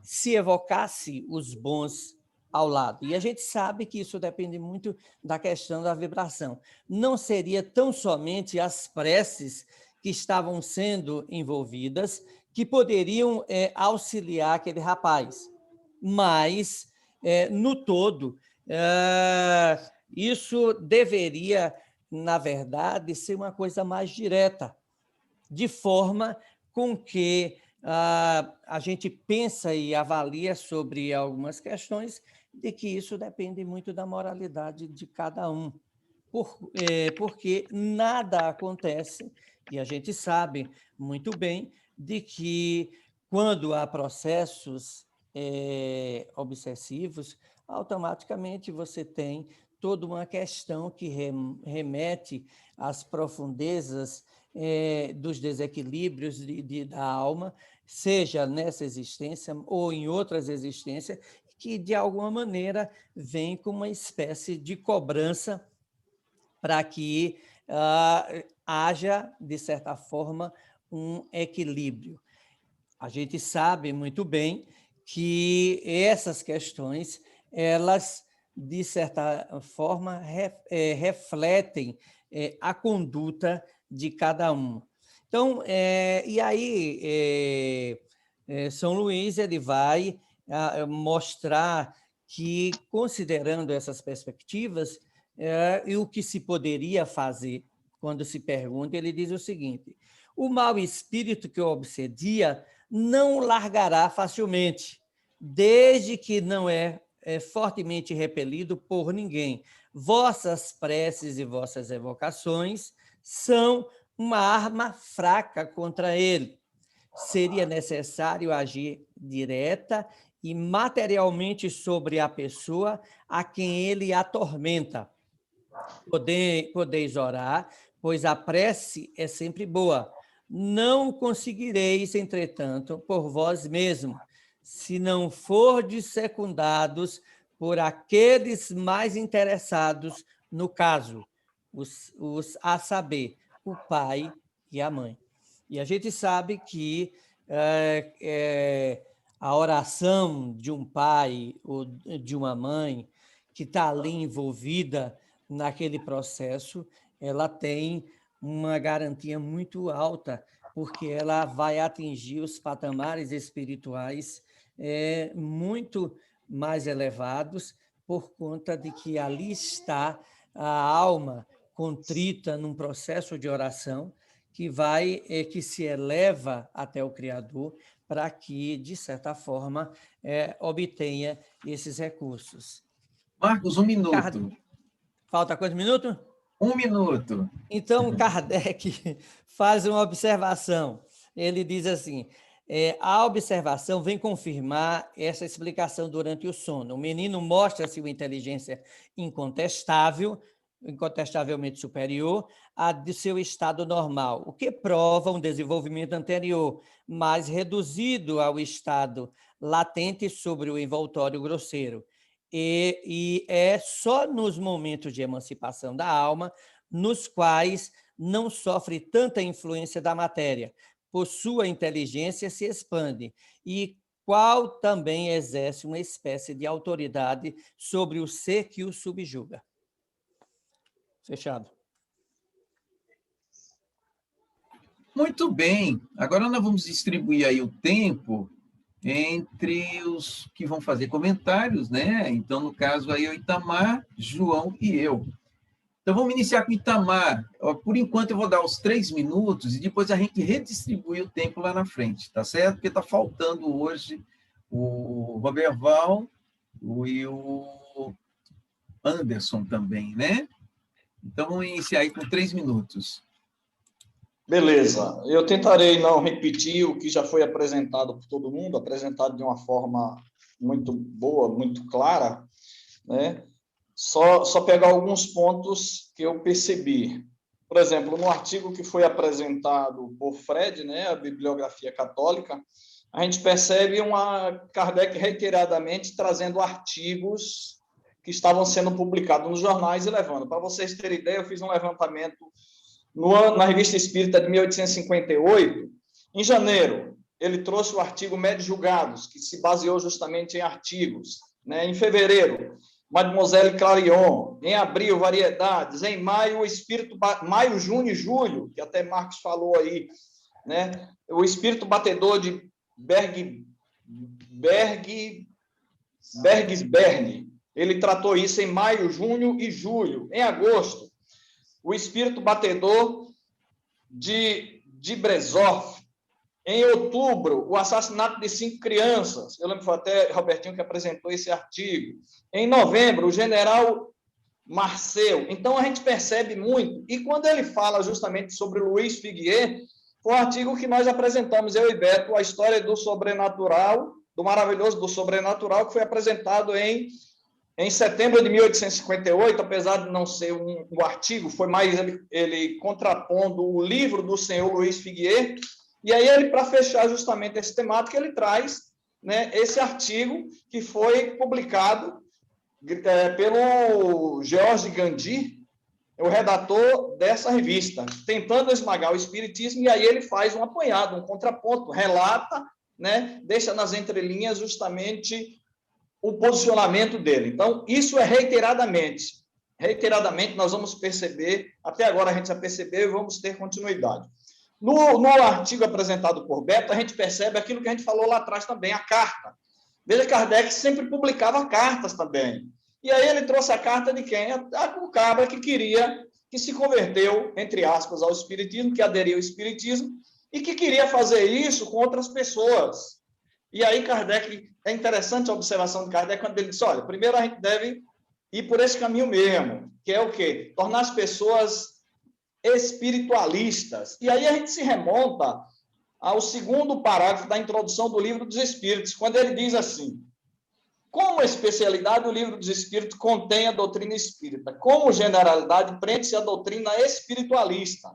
se evocasse os bons ao lado. E a gente sabe que isso depende muito da questão da vibração. Não seria tão somente as preces que estavam sendo envolvidas que poderiam auxiliar aquele rapaz, mas, no todo, isso deveria, na verdade, ser uma coisa mais direta, de forma com que a gente pensa e avalia sobre algumas questões de que isso depende muito da moralidade de cada um, porque nada acontece, e a gente sabe muito bem, de que quando há processos obsessivos, automaticamente você tem toda uma questão que remete às profundezas dos desequilíbrios da alma, seja nessa existência ou em outras existências, que, de alguma maneira, vem com uma espécie de cobrança para que haja, de certa forma, um equilíbrio. A gente sabe muito bem que essas questões, elas, de certa forma, refletem a conduta de cada um. Então, e aí, São Luís ele vai mostrar que, considerando essas perspectivas, e o que se poderia fazer, quando se pergunta, ele diz o seguinte: o mau espírito que o obsedia não o largará facilmente, desde que não é fortemente repelido por ninguém. Vossas preces e vossas evocações são uma arma fraca contra ele. Seria necessário agir direta e materialmente sobre a pessoa a quem ele atormenta. Podeis orar, pois a prece é sempre boa. Não conseguireis, entretanto, por vós mesmos, se não fordes secundados por aqueles mais interessados no caso, a saber, o pai e a mãe. E a gente sabe que a oração de um pai ou de uma mãe que está ali envolvida naquele processo, ela tem uma garantia muito alta, porque ela vai atingir os patamares espirituais muito mais elevados, por conta de que ali está a alma contrita num processo de oração que se eleva até o Criador para que, de certa forma, obtenha esses recursos. Marcos, 1 minuto. Falta quantos minutos? 1 minuto. Então, Kardec faz uma observação. Ele diz assim, A observação vem confirmar essa explicação durante o sono. O menino mostra-se uma inteligência incontestavelmente superior à de seu estado normal, o que prova um desenvolvimento anterior, mais reduzido ao estado latente sobre o envoltório grosseiro. E é só nos momentos de emancipação da alma, nos quais não sofre tanta influência da matéria, por sua inteligência se expande, e qual também exerce uma espécie de autoridade sobre o ser que o subjuga. Fechado. Muito bem. Agora nós vamos distribuir aí o tempo entre os que vão fazer comentários, né? Então, no caso aí, o Itamar, João e eu. Então, vamos iniciar com o Itamar. Por enquanto, eu vou dar os 3 minutos e depois a gente redistribui o tempo lá na frente, tá certo? Porque está faltando hoje o Roberval e o Anderson também, né? Então, vamos iniciar aí com 3 minutos. Beleza. Eu tentarei não repetir o que já foi apresentado por todo mundo, apresentado de uma forma muito boa, muito clara, né? Só pegar alguns pontos que eu percebi. Por exemplo, no artigo que foi apresentado por Fred, né, a Bibliografia Católica, a gente percebe Kardec reiteradamente trazendo artigos que estavam sendo publicados nos jornais e levando. Para vocês terem ideia, eu fiz um levantamento na Revista Espírita de 1858. Em janeiro, ele trouxe o artigo Médios Julgados, que se baseou justamente em artigos, né? Em fevereiro, Mademoiselle Clarion. Em abril, Variedades. Em maio, maio, junho e julho, que até Marcos falou aí, né? O Espírito Batedor de Bergsberne. Ele tratou isso em maio, junho e julho. Em agosto, o Espírito Batedor de Brezov. Em outubro, o assassinato de 5 crianças. Eu lembro que foi até Robertinho que apresentou esse artigo. Em novembro, o general Marcel. Então, a gente percebe muito. E quando ele fala justamente sobre Luiz Figuier, foi um artigo que nós apresentamos, eu e Beto, a história do sobrenatural, do maravilhoso do sobrenatural, que foi apresentado em setembro de 1858, apesar de não ser um artigo, foi mais ele contrapondo o livro do senhor Luiz Figuier. E aí, ele, para fechar justamente esse temático, ele traz, né, esse artigo que foi publicado pelo George Gandhi, o redator dessa revista, tentando esmagar o espiritismo, e aí ele faz um apanhado, um contraponto, relata, né, deixa nas entrelinhas justamente o posicionamento dele. Então, isso é reiteradamente. Reiteradamente, nós vamos perceber, até agora a gente já percebeu e vamos ter continuidade. No artigo apresentado por Beto, a gente percebe aquilo que a gente falou lá atrás também, a carta. Veja, Kardec sempre publicava cartas também. E aí ele trouxe a carta de quem? O cabra que queria, que se converteu, entre aspas, ao espiritismo, que aderiu ao espiritismo, e que queria fazer isso com outras pessoas. E aí Kardec, é interessante a observação de Kardec, quando ele disse, olha, primeiro a gente deve ir por esse caminho mesmo, que é o quê? Tornar as pessoas espiritualistas. E aí a gente se remonta ao segundo parágrafo da introdução do Livro dos Espíritos, quando ele diz assim, como especialidade, o Livro dos Espíritos contém a doutrina espírita, como generalidade, prende-se a doutrina espiritualista,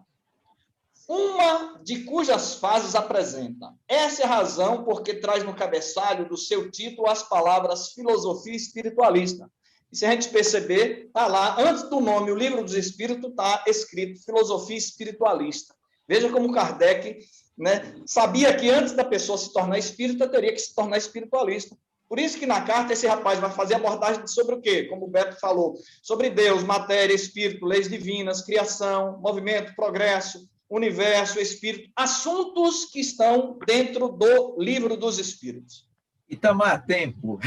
uma de cujas fases apresenta. Essa é a razão porque traz no cabeçalho do seu título as palavras filosofia espiritualista. E se a gente perceber, está lá, antes do nome, o Livro dos Espíritos, está escrito filosofia espiritualista. Veja como Kardec, né, sabia que antes da pessoa se tornar espírita, teria que se tornar espiritualista. Por isso que na carta esse rapaz vai fazer abordagem sobre o quê? Como o Beto falou, sobre Deus, matéria, espírito, leis divinas, criação, movimento, progresso, universo, espírito, assuntos que estão dentro do Livro dos Espíritos. Itamar, tempo.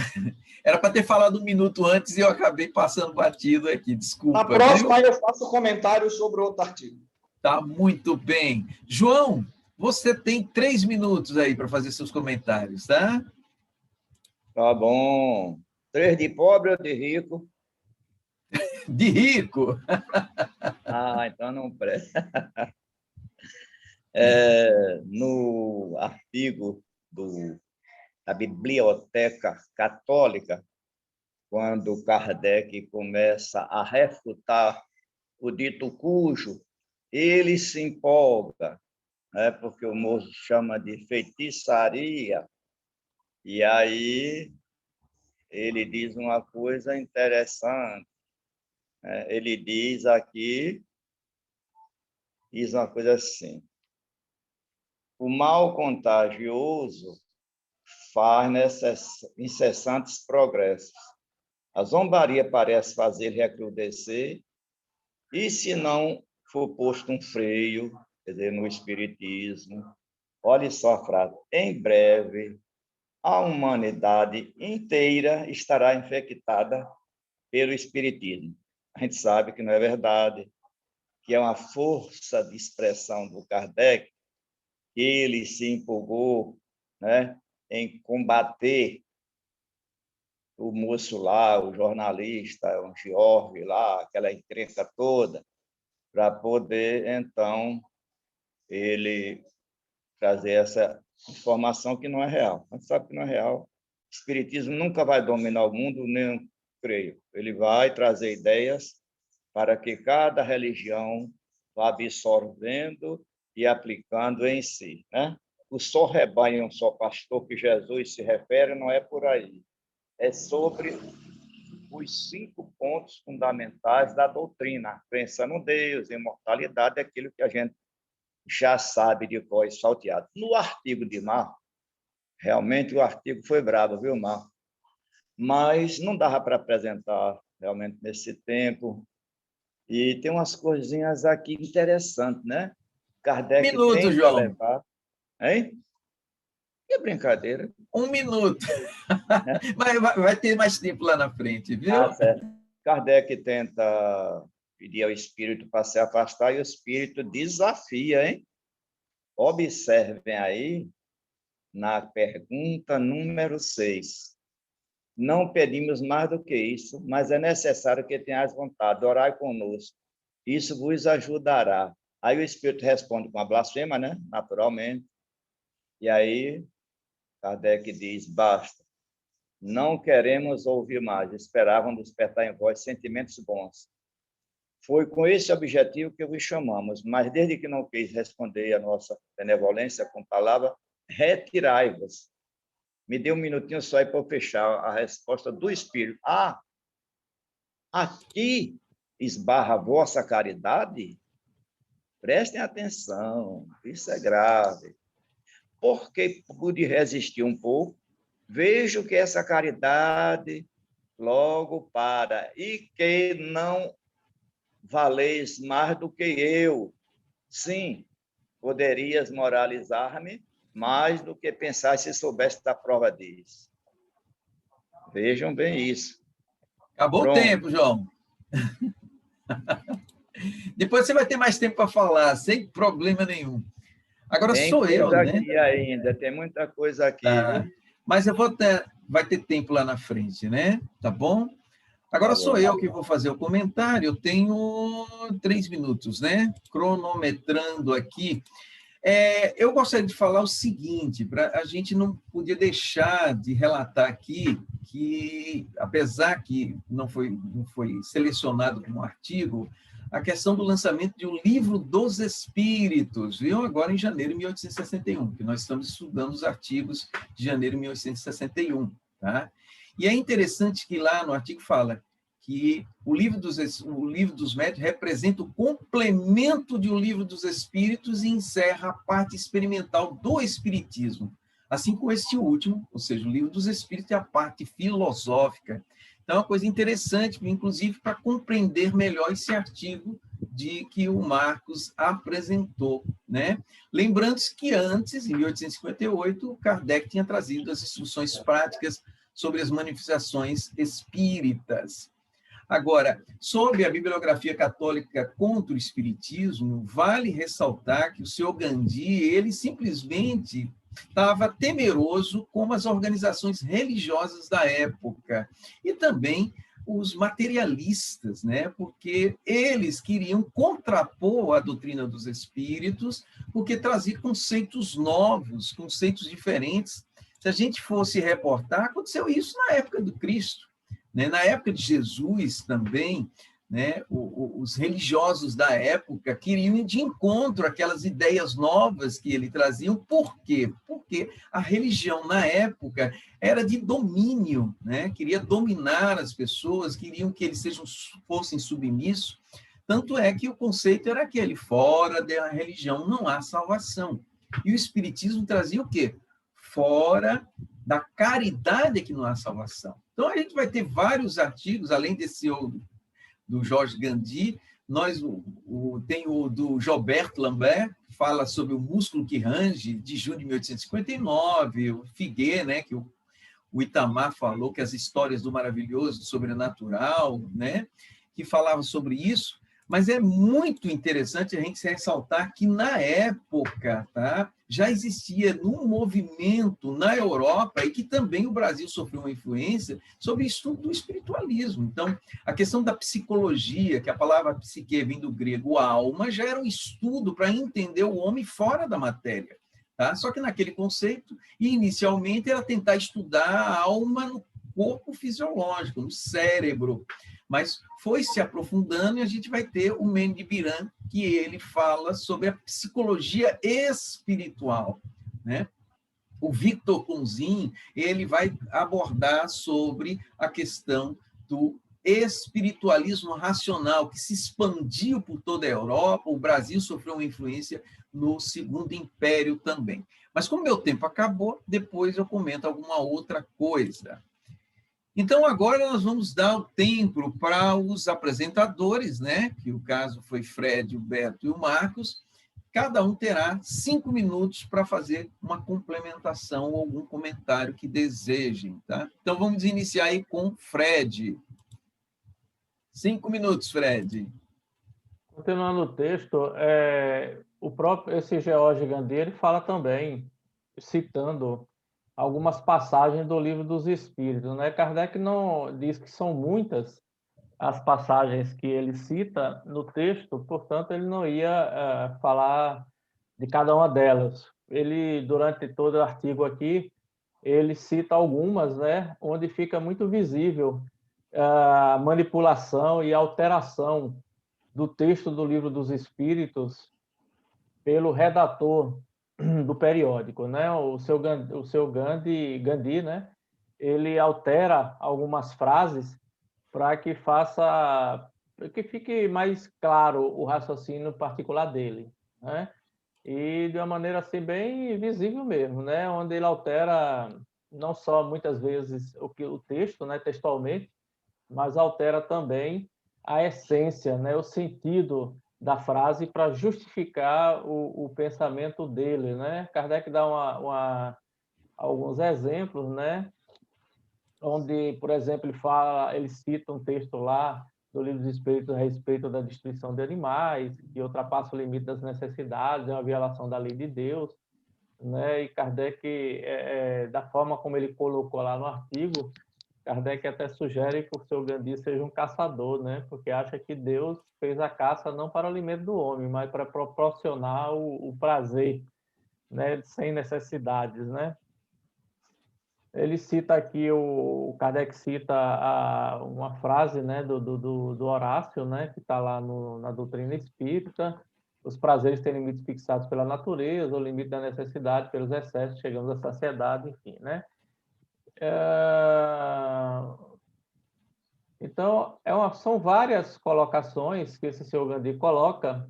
Era para ter falado 1 minuto antes e eu acabei passando batido aqui, desculpa. Na próxima eu faço comentário sobre outro artigo. Tá muito bem. João, você tem 3 minutos aí para fazer seus comentários, tá? Tá bom. 3 de pobre ou de rico? De rico. Ah, então não presta. No artigo da Biblioteca Católica, quando Kardec começa a refutar o dito cujo, ele se empolga, né, porque o moço chama de feitiçaria, e aí ele diz uma coisa interessante, né? Ele diz uma coisa assim: o mal contagioso faz incessantes progressos. A zombaria parece fazer recrudescer, e se não for posto um freio, quer dizer, no espiritismo, olhe só a frase, em breve a humanidade inteira estará infectada pelo espiritismo. A gente sabe que não é verdade, que é uma força de expressão do Kardec, que ele se empolgou, né, em combater o moço lá, o jornalista, o George lá, aquela encrenca toda, para poder, então, ele trazer essa informação que não é real. A gente sabe que não é real. O espiritismo nunca vai dominar o mundo, nem eu creio. Ele vai trazer ideias para que cada religião vá absorvendo e aplicando em si, né? O só rebanho, um só pastor que Jesus se refere não é por aí. É sobre os 5 pontos fundamentais da doutrina: a crença no Deus, a imortalidade, aquilo que a gente já sabe de cor e salteado. No artigo de Marco, realmente o artigo foi bravo, viu, Marco? Mas não dava para apresentar realmente nesse tempo. E tem umas coisinhas aqui interessantes, né? Kardec Minuto, tenta João. levar... Hein? Que brincadeira. 1 minuto. Né? Mas vai ter mais tempo lá na frente, viu? Ah, certo. Kardec tenta pedir ao espírito para se afastar e o espírito desafia, hein? Observem aí na pergunta número 6. Não pedimos mais do que isso, mas é necessário que tenhais vontade, orai conosco. Isso vos ajudará. Aí o espírito responde com a blasfema, né? Naturalmente. E aí Kardec diz: basta. Não queremos ouvir mais. Esperavam despertar em vós sentimentos bons. Foi com esse objetivo que vos chamamos, mas desde que não quis responder a nossa benevolência com palavra, retirai-vos. Me dê um minutinho só aí para eu fechar a resposta do Espírito. Ah, aqui esbarra a vossa caridade? Prestem atenção, isso é grave. Porque pude resistir um pouco, vejo que essa caridade logo para, e que não valeis mais do que eu. Sim, poderias moralizar-me mais do que pensar se soubesse da prova disso. Vejam bem isso. Acabou Pronto. o tempo, João. Depois você vai ter mais tempo para falar, sem problema nenhum. Agora Tem sou eu, coisa né? aqui ainda, tem muita coisa aqui. Tá. Mas vai ter tempo lá na frente, né? Tá bom? Agora Tá bom. sou eu que vou fazer o comentário. Eu tenho 3 minutos, né? Cronometrando aqui. Eu gostaria de falar o seguinte: a gente não podia deixar de relatar aqui que, apesar que não foi selecionado como artigo, a questão do lançamento de um livro dos Espíritos, viu? Agora em janeiro de 1861, que nós estamos estudando os artigos de janeiro de 1861, tá? E é interessante que lá no artigo fala que o livro dos Médiuns representa o complemento de O Livro dos Espíritos e encerra a parte experimental do Espiritismo, assim como este último, ou seja, o Livro dos Espíritos é a parte filosófica. Então, é uma coisa interessante, inclusive, para compreender melhor esse artigo que o Marcos apresentou, né? Lembrando que antes, em 1858, Kardec tinha trazido as instruções práticas sobre as manifestações espíritas. Agora, sobre a bibliografia católica contra o espiritismo, vale ressaltar que o senhor Gandhi, ele simplesmente estava temeroso com as organizações religiosas da época e também os materialistas, né? Porque eles queriam contrapor a doutrina dos espíritos, porque trazia conceitos novos, conceitos diferentes Se a gente fosse reportar, aconteceu isso na época do Cristo, né? Na época de Jesus também, né? Os religiosos da época queriam ir de encontro àquelas ideias novas que ele trazia. Por quê? Porque a religião na época era de domínio, né? Queria dominar as pessoas, queriam que eles fossem submissos. Tanto é que o conceito era aquele: fora da religião não há salvação. E o Espiritismo trazia o quê? Fora da caridade é que não há salvação. Então, a gente vai ter vários artigos, além desse do Jorge Gandhi, tem o do Gilbert Lambert, que fala sobre o músculo que range, de junho de 1859, o Figuet, né, que o Itamar falou, que as histórias do maravilhoso, do sobrenatural, né, que falava sobre isso. Mas é muito interessante a gente ressaltar que, na época, tá, já existia um movimento na Europa, e que também o Brasil sofreu uma influência, sobre o estudo do espiritualismo. Então, a questão da psicologia, que a palavra psique vem do grego alma, já era um estudo para entender o homem fora da matéria. Tá? Só que naquele conceito, inicialmente, era tentar estudar a alma no corpo fisiológico, no cérebro. Mas foi se aprofundando, e a gente vai ter o Mendes de Biran, que ele fala sobre a psicologia espiritual, né? O Victor Kunzin, ele vai abordar sobre a questão do espiritualismo racional, que se expandiu por toda a Europa. O Brasil sofreu uma influência no Segundo Império também. Mas como meu tempo acabou, depois eu comento alguma outra coisa. Então, agora nós vamos dar o tempo para os apresentadores, né? Que o caso foi Fred, o Beto e o Marcos. Cada um terá 5 minutos para fazer uma complementação ou algum comentário que desejem, tá? Então, vamos iniciar aí com Fred. 5 minutos, Fred. Continuando o texto, esse George Gandhi, ele fala também, citando algumas passagens do Livro dos Espíritos, né? Kardec não diz que são muitas as passagens que ele cita no texto, portanto, ele não ia falar de cada uma delas. Ele, durante todo o artigo aqui, ele cita algumas, né, onde fica muito visível a manipulação e alteração do texto do Livro dos Espíritos pelo redator do periódico, né? O seu Gandhi, né? Ele altera algumas frases para que fique mais claro o raciocínio particular dele, né? E de uma maneira assim bem visível mesmo, né? Onde ele altera não só muitas vezes o texto, né, textualmente, mas altera também a essência, né, o sentido da frase para justificar o pensamento dele, né? Kardec dá alguns exemplos, né? Onde, por exemplo, ele cita um texto lá do Livro dos Espíritos a respeito da destruição de animais, que ultrapassa o limite das necessidades, é uma violação da lei de Deus, né? E Kardec, da forma como ele colocou lá no artigo, Kardec até sugere que o seu Gandhi seja um caçador, né? Porque acha que Deus fez a caça não para o alimento do homem, mas para proporcionar o prazer, né? Sem necessidades, né? Ele cita aqui, o Kardec cita uma frase, né, do Horácio, né, que está lá na doutrina espírita: os prazeres têm limites fixados pela natureza, o limite da necessidade pelos excessos, chegamos à saciedade, enfim, né? Então, são várias colocações que esse senhor Gandhi coloca,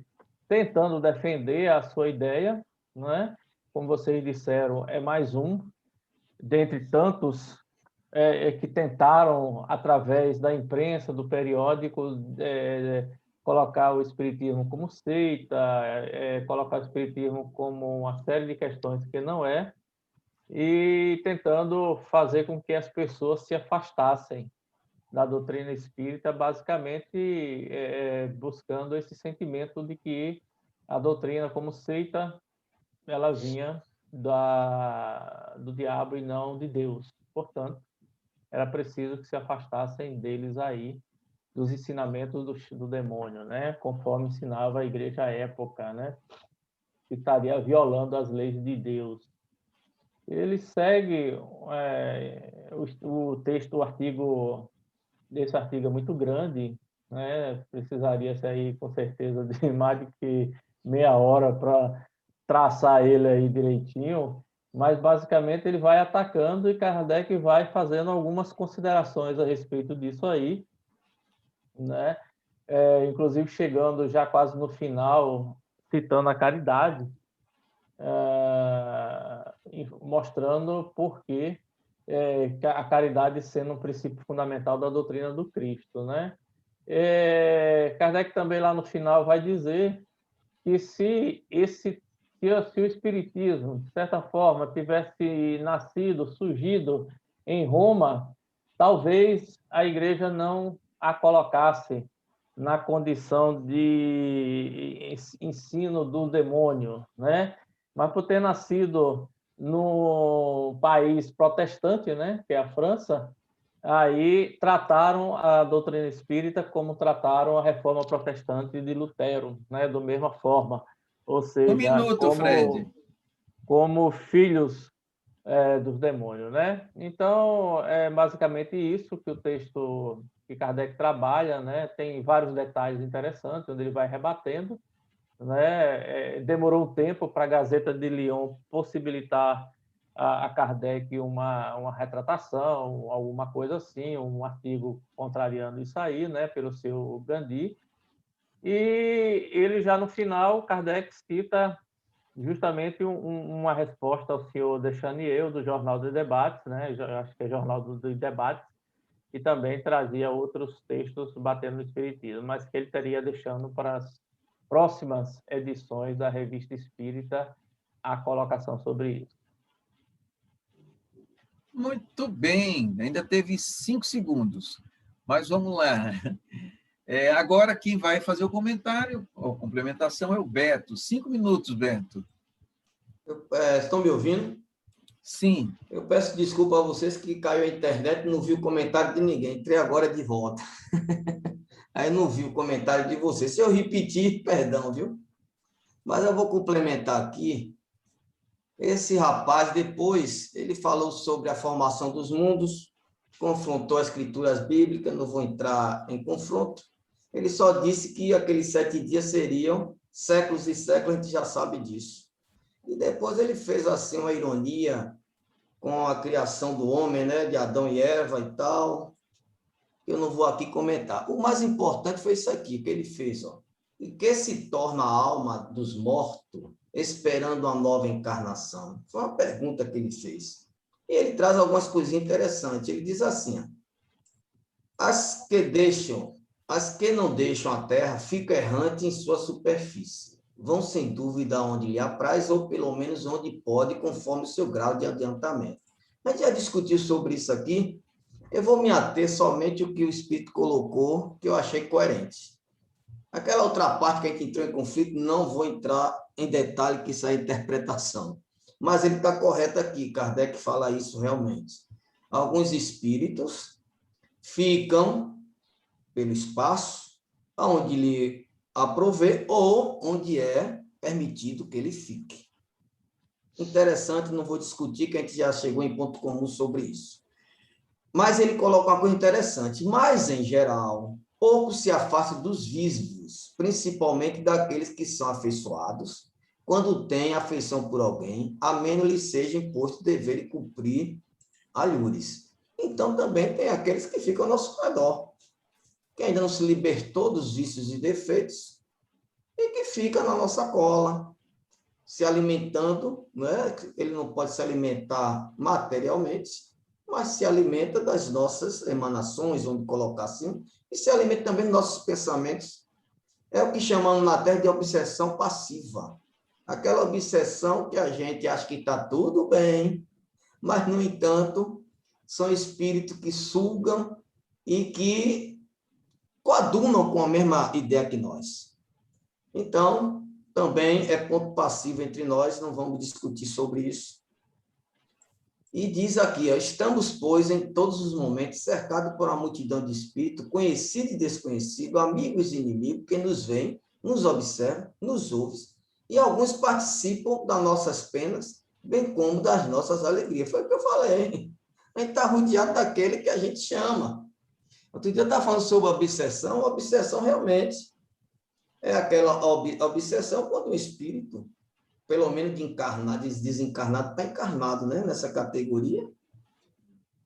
tentando defender a sua ideia, né? Como vocês disseram, é mais um dentre tantos que tentaram, através da imprensa, do periódico, colocar o espiritismo como seita, colocar o espiritismo como uma série de questões que não é, e tentando fazer com que as pessoas se afastassem da doutrina espírita, basicamente buscando esse sentimento de que a doutrina como seita, ela vinha do diabo e não de Deus. Portanto, era preciso que se afastassem deles aí, dos ensinamentos do demônio, né? Conforme ensinava a igreja à época, né? Que estaria violando as leis de Deus. ele segue o texto, esse artigo é muito grande, né? Precisaria sair com certeza de mais do que meia hora para traçar ele aí direitinho, mas basicamente ele vai atacando e Kardec vai fazendo algumas considerações a respeito disso aí, né? Inclusive chegando já quase no final, citando a caridade, mostrando por que a caridade sendo um princípio fundamental da doutrina do Cristo, né? Kardec também lá no final vai dizer que se o Espiritismo, de certa forma, tivesse nascido, surgido em Roma, talvez a Igreja não a colocasse na condição de ensino do demônio, né? Mas por ter nascido no país protestante, né, que é a França, aí trataram a doutrina espírita como trataram a reforma protestante de Lutero, né, da mesma forma, ou seja, minuto, Fred. como filhos dos demônios, né? Então, é basicamente isso que o texto que Kardec trabalha, né? Tem vários detalhes interessantes, onde ele vai rebatendo, né? Demorou um tempo para a Gazeta de Lyon possibilitar a Kardec uma retratação, alguma coisa assim, um artigo contrariando isso aí, né? Pelo seu Gandhi. E ele já no final, Kardec cita justamente uma resposta ao senhor Deschanier, do Jornal de Debates, né? Acho que é Jornal dos Debates, que também trazia outros textos batendo no Espiritismo, mas que ele estaria deixando para as próximas edições da Revista Espírita a colocação sobre isso. Muito bem, ainda teve 5 segundos, mas vamos lá. Agora quem vai fazer o comentário, a complementação, é o Beto. 5 minutos, Beto. Estão me ouvindo? Sim. Eu peço desculpa a vocês que caiu a internet e não vi o comentário de ninguém. Entrei agora de volta. Aí não vi o comentário de vocês. Se eu repetir, perdão, viu? Mas eu vou complementar aqui. Esse rapaz, depois, ele falou sobre a formação dos mundos, confrontou as escrituras bíblicas, não vou entrar em confronto. Ele só disse que aqueles 7 dias seriam séculos e séculos, a gente já sabe disso. E depois ele fez assim uma ironia com a criação do homem, né, de Adão e Eva e tal. Eu não vou aqui comentar. O mais importante foi isso aqui que ele fez, ó. E que se torna a alma dos mortos esperando uma nova encarnação? Foi uma pergunta que ele fez. E ele traz algumas coisinhas interessantes. Ele diz assim, ó, as que não deixam a terra ficam errantes em sua superfície. Vão sem dúvida onde lhe apraz, ou pelo menos onde pode, conforme o seu grau de adiantamento. A gente já discutiu sobre isso aqui. Eu vou me ater somente ao que o Espírito colocou, que eu achei coerente. Aquela outra parte que a gente entrou em conflito, não vou entrar em detalhe, que isso é interpretação. Mas ele está correto aqui, Kardec fala isso realmente. Alguns espíritos ficam pelo espaço, onde lhe aprouver ou onde é permitido que ele fique. Interessante, não vou discutir, que a gente já chegou em ponto comum sobre isso. Mas ele coloca uma coisa interessante. Mas, em geral, pouco se afasta dos vícios, principalmente daqueles que são afeiçoados, quando têm afeição por alguém, a menos lhe seja imposto dever e cumprir alhures. Então, também tem aqueles que ficam ao nosso redor, que ainda não se libertou dos vícios e defeitos, e que fica na nossa cola, se alimentando, né? Ele não pode se alimentar materialmente, mas se alimenta das nossas emanações, vamos colocar assim, e se alimenta também dos nossos pensamentos. É o que chamamos na Terra de obsessão passiva. Aquela obsessão que a gente acha que está tudo bem, mas, no entanto, são espíritos que sugam e que coadunam com a mesma ideia que nós. Então, também é ponto passivo entre nós, não vamos discutir sobre isso. E diz aqui, ó, estamos, pois, em todos os momentos, cercados por uma multidão de espíritos, conhecido e desconhecido, amigos e inimigos, que nos veem, nos observam, nos ouvem, e alguns participam das nossas penas, bem como das nossas alegrias. Foi o que eu falei. A gente está rodeado daquele que a gente chama. Outro dia eu estava falando sobre obsessão. A obsessão realmente é aquela obsessão quando o espírito, pelo menos de encarnado, desencarnado, está encarnado, né? Nessa categoria,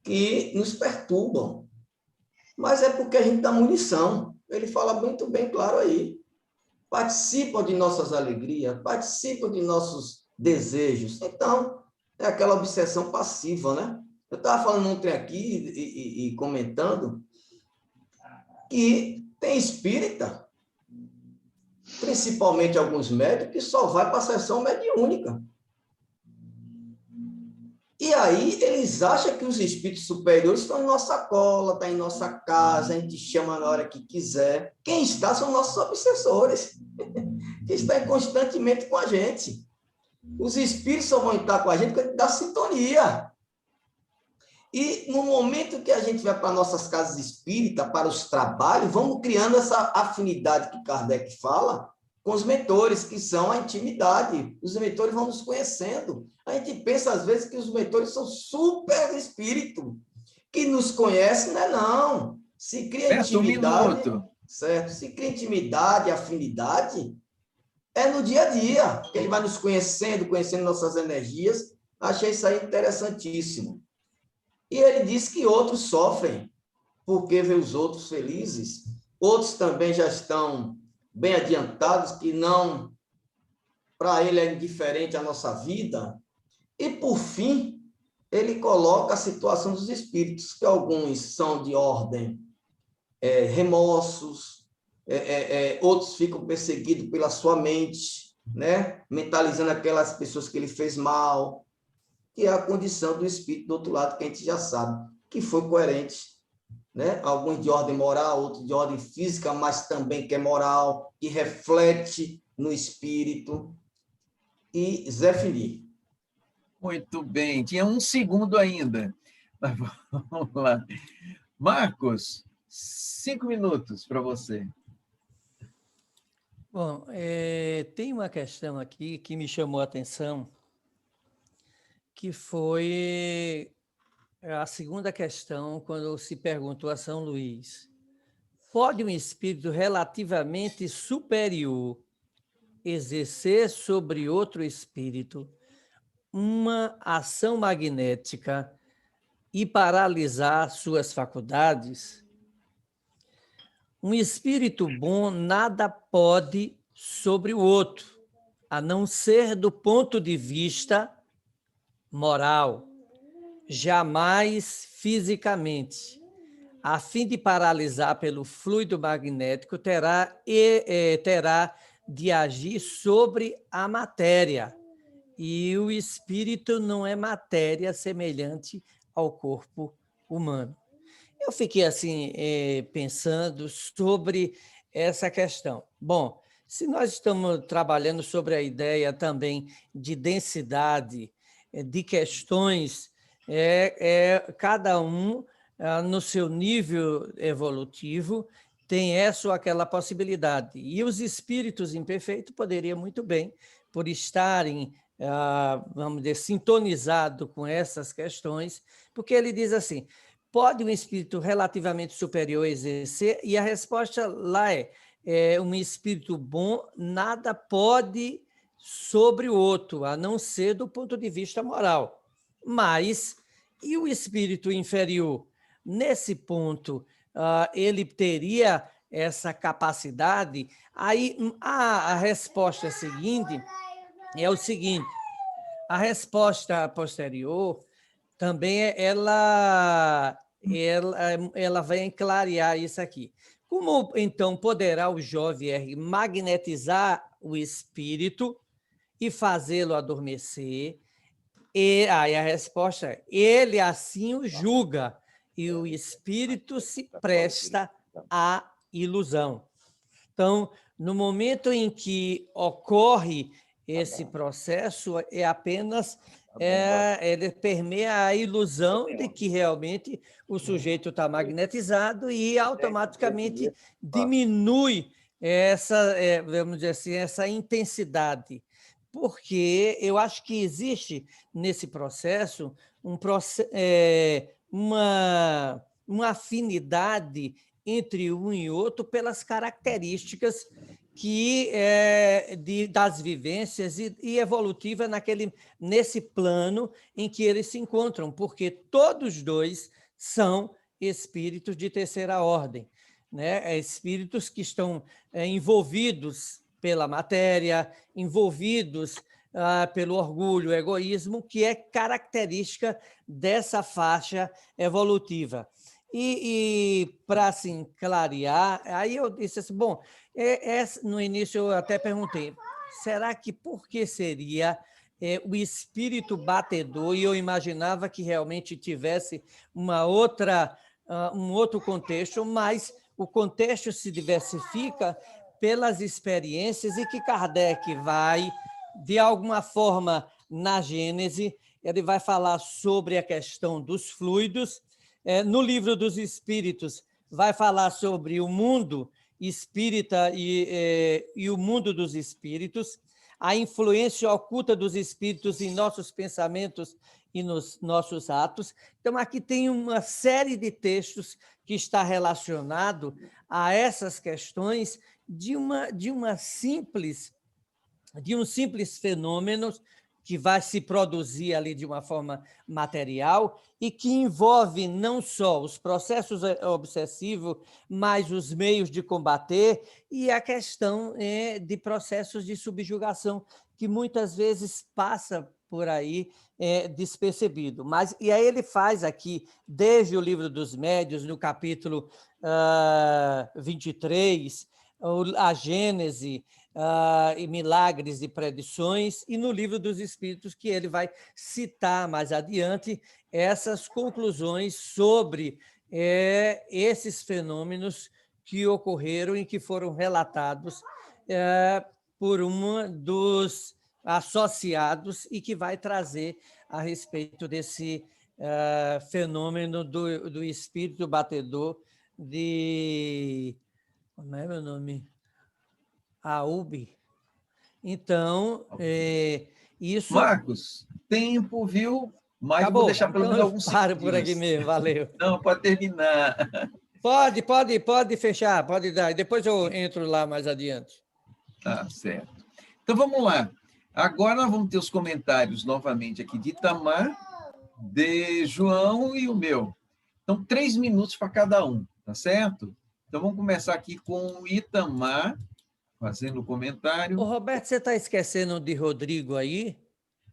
que nos perturbam. Mas é porque a gente dá munição. Ele fala muito bem claro aí. Participam de nossas alegrias, participam de nossos desejos. Então, é aquela obsessão passiva, né? Eu estava falando ontem aqui e comentando que tem espírita, principalmente alguns médicos, que só vai para a sessão mediúnica. E aí eles acham que os espíritos superiores estão em nossa cola, estão em nossa casa, a gente chama na hora que quiser. Quem está são nossos obsessores, que estão constantemente com a gente. Os espíritos só vão estar com a gente quando a gente dá sintonia. E no momento que a gente vai para nossas casas espíritas, para os trabalhos, vamos criando essa afinidade que Kardec fala com os mentores, que são a intimidade. Os mentores vão nos conhecendo. A gente pensa, às vezes, que os mentores são super espíritos, que nos conhecem, não é não. Se cria intimidade, certo? Se cria intimidade, afinidade, é no dia a dia. Ele vai nos conhecendo, conhecendo nossas energias. Achei isso aí interessantíssimo. E ele diz que outros sofrem porque vê os outros felizes. Outros também já estão bem adiantados, que não, para ele é indiferente a nossa vida. E, por fim, ele coloca a situação dos espíritos, que alguns são de ordem remorsos, outros ficam perseguidos pela sua mente, né? Mentalizando aquelas pessoas que ele fez mal, que é a condição do espírito do outro lado, que a gente já sabe, que foi coerente, né? Alguns de ordem moral, outros de ordem física, mas também que é moral, que reflete no espírito. E Zé Fini. Muito bem, tinha 1 segundo ainda. Mas vamos lá. Marcos, 5 minutos para você. Bom, tem uma questão aqui que me chamou a atenção, que foi a segunda questão, quando se perguntou a São Luís: pode um espírito relativamente superior exercer sobre outro espírito uma ação magnética e paralisar suas faculdades? Um espírito bom nada pode sobre o outro, a não ser do ponto de vista moral, jamais fisicamente. A fim de paralisar pelo fluido magnético, terá de agir sobre a matéria. E o espírito não é matéria semelhante ao corpo humano. Eu fiquei assim, pensando sobre essa questão. Bom, se nós estamos trabalhando sobre a ideia também de densidade, de questões, cada um, no seu nível evolutivo, tem essa ou aquela possibilidade. E os espíritos imperfeitos poderiam muito bem, por estarem, vamos dizer, sintonizados com essas questões, porque ele diz assim: pode um espírito relativamente superior exercer? E a resposta lá é um espírito bom nada pode sobre o outro, a não ser do ponto de vista moral. Mas, e o espírito inferior? Nesse ponto, ele teria essa capacidade? Aí, a resposta seguinte é o seguinte: a resposta posterior também ela vai clarear isso aqui. Como, então, poderá o jovem magnetizar o espírito e fazê-lo adormecer? E aí a resposta é: ele assim o julga, e o espírito se presta à ilusão. Então, no momento em que ocorre esse processo, é apenas ele permeia a ilusão de que realmente o sujeito está magnetizado e automaticamente diminui essa, vamos dizer assim, essa intensidade. porque eu acho que existe nesse processo uma afinidade entre um e outro pelas características das vivências e evolutiva nesse plano em que eles se encontram, porque todos dois são espíritos de terceira ordem, né? Espíritos que estão envolvidos pela matéria, envolvidos pelo orgulho, egoísmo, que é característica dessa faixa evolutiva. E para assim, clarear, aí eu disse assim, bom, no início eu até perguntei, será que por que seria o espírito batedor? E eu imaginava que realmente tivesse um outro contexto, mas o contexto se diversifica pelas experiências e que Kardec vai, de alguma forma, na Gênese, ele vai falar sobre a questão dos fluidos. No Livro dos Espíritos, vai falar sobre o mundo espírita e o mundo dos espíritos, a influência oculta dos espíritos em nossos pensamentos e nos nossos atos. Então, aqui tem uma série de textos que está relacionado a essas questões de um simples fenômeno que vai se produzir ali de uma forma material e que envolve não só os processos obsessivos, mas os meios de combater e a questão de processos de subjugação, que muitas vezes passa por aí despercebido. E aí ele faz aqui, desde o Livro dos Médiuns, no capítulo 23, a Gênese, e Milagres e Predições, e no Livro dos Espíritos, que ele vai citar mais adiante essas conclusões sobre esses fenômenos que ocorreram e que foram relatados por um dos associados e que vai trazer a respeito desse fenômeno do espírito batedor de... Como é meu nome? AUB. Então, isso... Marcos, tempo, viu? Mas acabou. Vou deixar pelo menos alguns paro por aqui mesmo, valeu. Não, pode terminar. Pode fechar, pode dar. Depois eu entro lá mais adiante. Tá certo. Então, vamos lá. Agora nós vamos ter os comentários novamente aqui de Itamar, de João e o meu. Então, 3 minutos para cada um, tá certo? Então, vamos começar aqui com o Itamar, fazendo o comentário. Ô, Roberto, você está esquecendo de Rodrigo aí?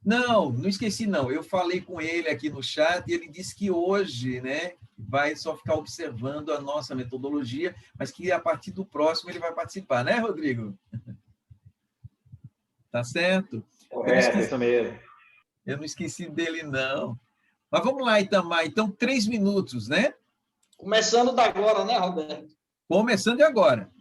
Não esqueci, não. Eu falei com ele aqui no chat e ele disse que hoje, né, vai só ficar observando a nossa metodologia, mas que a partir do próximo ele vai participar, né, Rodrigo? Tá certo? Correto, isso mesmo. Eu não esqueci dele, não. Mas vamos lá, Itamar. Então, 3 minutos, né? Começando da agora, né, Roberto? Começando de agora.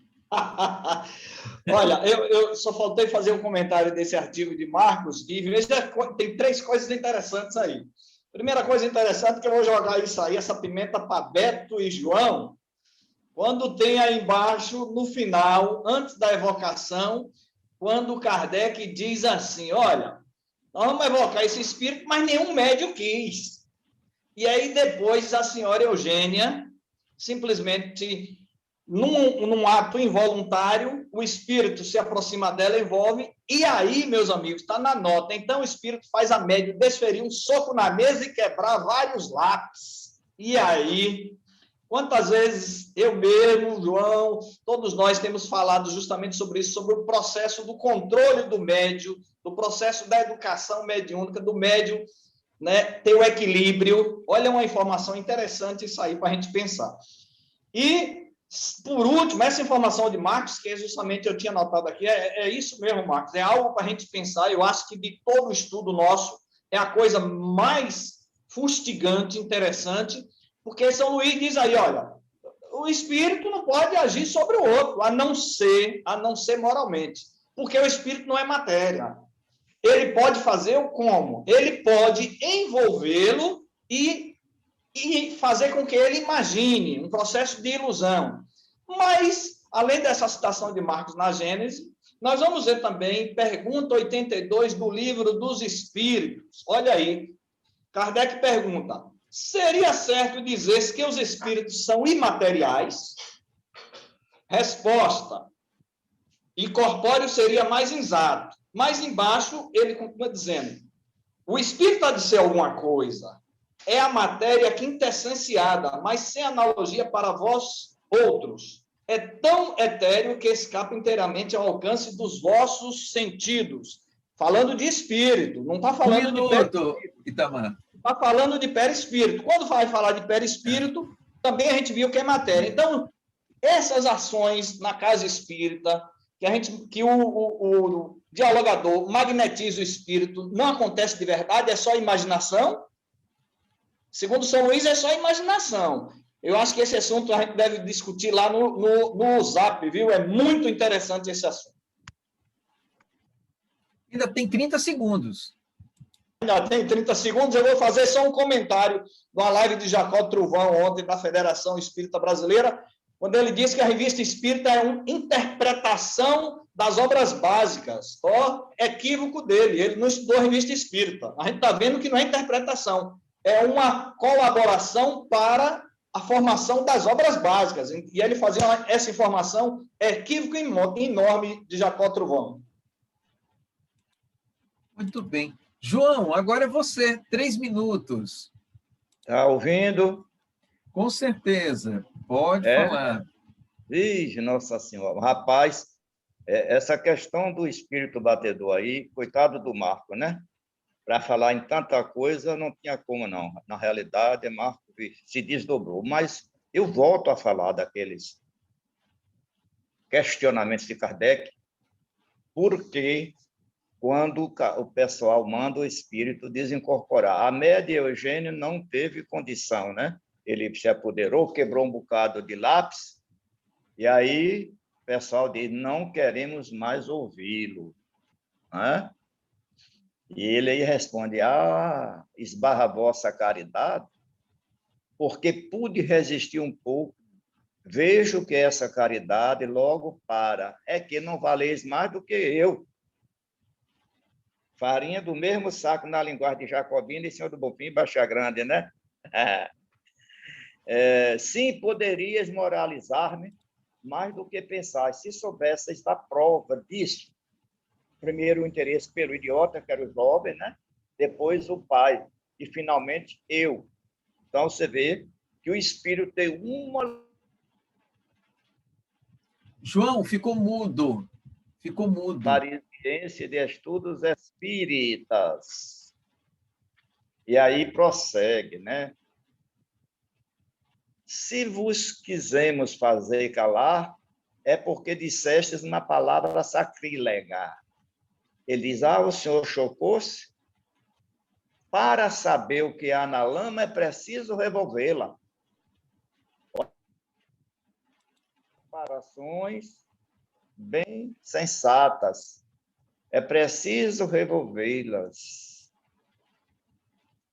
Olha, eu só faltei fazer um comentário desse artigo de Marcos e veja, tem 3 coisas interessantes aí. Primeira coisa interessante que eu vou jogar isso aí, essa pimenta para Beto e João, quando tem aí embaixo, no final, antes da evocação, quando Kardec diz assim, olha, nós vamos evocar esse espírito, mas nenhum médium quis. E aí depois a senhora Eugênia, simplesmente, num ato involuntário, o espírito se aproxima dela, envolve, e aí, meus amigos, está na nota. Então o espírito faz a médium desferir um soco na mesa e quebrar vários lápis. E aí... Quantas vezes eu mesmo, João, todos nós temos falado justamente sobre isso, sobre o processo do controle do médium, do processo da educação mediúnica, do médium, né, ter o equilíbrio. Olha, uma informação interessante isso aí para a gente pensar. E, por último, essa informação de Marcos, que justamente eu tinha anotado aqui, é isso mesmo, Marcos, é algo para a gente pensar. Eu acho que de todo o estudo nosso, é a coisa mais fustigante, interessante, porque São Luís diz aí, olha, o espírito não pode agir sobre o outro, a não ser moralmente, porque o espírito não é matéria. Ele pode fazer o como? Ele pode envolvê-lo e fazer com que ele imagine um processo de ilusão. Mas, além dessa citação de Marcos na Gênese, Nós vamos ver também pergunta 82 do Livro dos Espíritos. Olha aí, Kardec pergunta: seria certo dizer que os espíritos são imateriais? Resposta: incorpóreo seria mais exato. Mais embaixo, ele continua dizendo: o espírito há de ser alguma coisa. É a matéria quintessenciada, mas sem analogia para vós outros. É tão etéreo que escapa inteiramente ao alcance dos vossos sentidos. Falando de espírito, não está falando de minuto, Itamar. Está falando de perispírito. Quando vai falar de perispírito, também a gente viu que é matéria. Então, essas ações na casa espírita, que o dialogador magnetiza o espírito, não acontece de verdade, é só imaginação. Segundo São Luís, é só imaginação. Eu acho que esse assunto a gente deve discutir lá no Zap, viu? É muito interessante esse assunto. Ainda tem 30 segundos. Ainda tem 30 segundos, eu vou fazer só um comentário numa live de Jacó Truvão ontem da Federação Espírita Brasileira, quando ele disse que a revista espírita é uma interpretação das obras básicas. Ó, equívoco dele, ele não estudou a revista espírita. A gente está vendo que não é interpretação, é uma colaboração para a formação das obras básicas. E ele fazia essa informação, equívoco enorme de Jacó Truvão. Muito bem. João, agora é você, 3 minutos. Está ouvindo? Com certeza, pode falar. Ixi, Nossa Senhora. Rapaz, essa questão do espírito batedor aí, coitado do Marco, né? Para falar em tanta coisa, não tinha como, não. Na realidade, Marco se desdobrou. Mas eu volto a falar daqueles questionamentos de Kardec, porque quando o pessoal manda o espírito desincorporar. A média Eugênio não teve condição, né? Ele se apoderou, quebrou um bocado de lápis, e aí o pessoal diz, não queremos mais ouvi-lo. Né? E ele aí responde, esbarra a vossa caridade, porque pude resistir um pouco, vejo que essa caridade logo para, é que não valeis mais do que eu. Farinha do mesmo saco na linguagem de Jacobina e Senhor do Bonfim, Baixa Grande, né? Sim, poderias moralizar-me mais do que pensar. Se soubesses da prova disso, primeiro o interesse pelo idiota, que era o jovem, né? Depois o pai, e finalmente eu. Então você vê que o espírito tem uma... João, ficou mudo. Ficou mudo. Parisiense de Estudos Espíritas. E aí prossegue, né? Se vos quisermos fazer calar, é porque dissestes uma palavra sacrílega. Ele diz, o senhor chocou-se? Para saber o que há na lama, é preciso revolvê-la. Comparações bem sensatas. É preciso revolvê-las.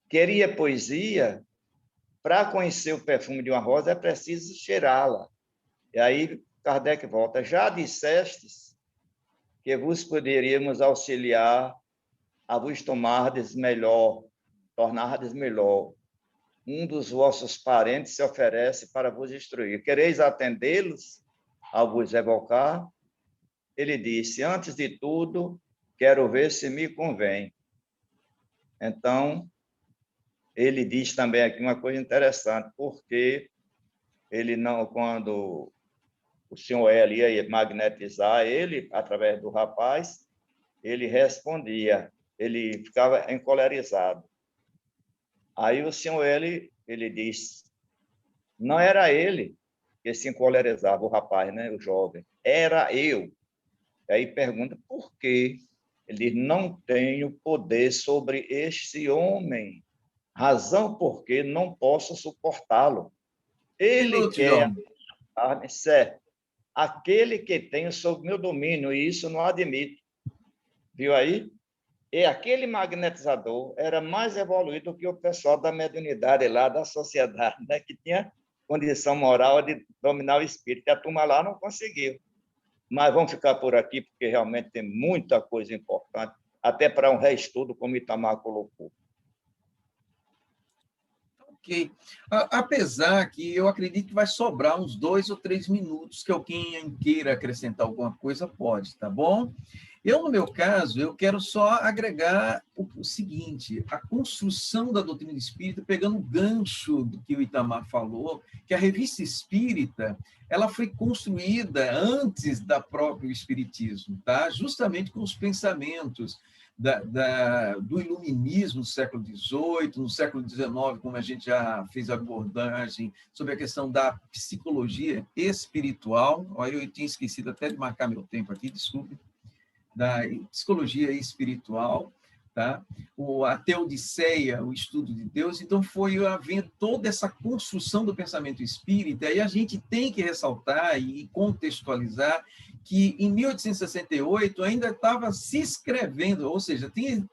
Queria poesia? Para conhecer o perfume de uma rosa, é preciso cheirá-la. E aí, Kardec volta. Já dissestes que vos poderíamos auxiliar a vos tornardes melhor. Um dos vossos parentes se oferece para vos instruir. Quereis atendê-los ao vos evocar? Ele disse, antes de tudo, quero ver se me convém. Então, ele diz também aqui uma coisa interessante, porque ele não, quando o senhor L ia magnetizar ele, através do rapaz, ele respondia, ele ficava encolerizado. Aí o senhor L, ele diz, não era ele que se encolerizava, o rapaz, né, o jovem, era eu. E aí pergunta, por quê? Ele diz, não tenho poder sobre este homem, razão porque não posso suportá-lo. Ele quer a certo, aquele que tem sob meu domínio, e isso não admito. Viu aí? E aquele magnetizador era mais evoluído que o pessoal da mediunidade lá, da sociedade, né, que tinha condição moral de dominar o espírito. E a turma lá não conseguiu. mas vamos ficar por aqui, porque realmente tem muita coisa importante, até para um reestudo, como Itamar colocou. Ok. Apesar que eu acredito que vai sobrar uns 2 ou 3 minutos que alguém queira acrescentar alguma coisa, pode, tá bom? No meu caso, eu quero só agregar o seguinte, a construção da doutrina espírita, pegando o gancho do que o Itamar falou, que a revista espírita, ela foi construída antes da próprio espiritismo, tá? Justamente com os pensamentos do iluminismo no século XVIII, no século XIX, como a gente já fez a abordagem sobre a questão da psicologia espiritual. Olha, eu tinha esquecido até de marcar meu tempo aqui, desculpe. Da psicologia espiritual, tá? A Teodiceia, o estudo de Deus. Então, foi havendo toda essa construção do pensamento espírita, e a gente tem que ressaltar e contextualizar que, em 1868, ainda estava se escrevendo, ou seja, tinha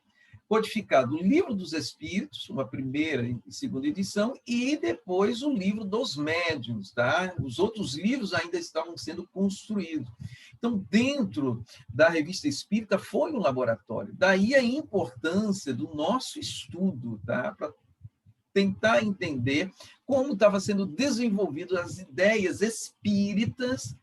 codificado o Livro dos Espíritos, uma primeira e segunda edição, e depois o Livro dos Médiuns, tá? Os outros livros ainda estavam sendo construídos. Então, dentro da revista espírita, foi um laboratório. Daí a importância do nosso estudo, tá? Para tentar entender como estava sendo desenvolvidas as ideias espíritas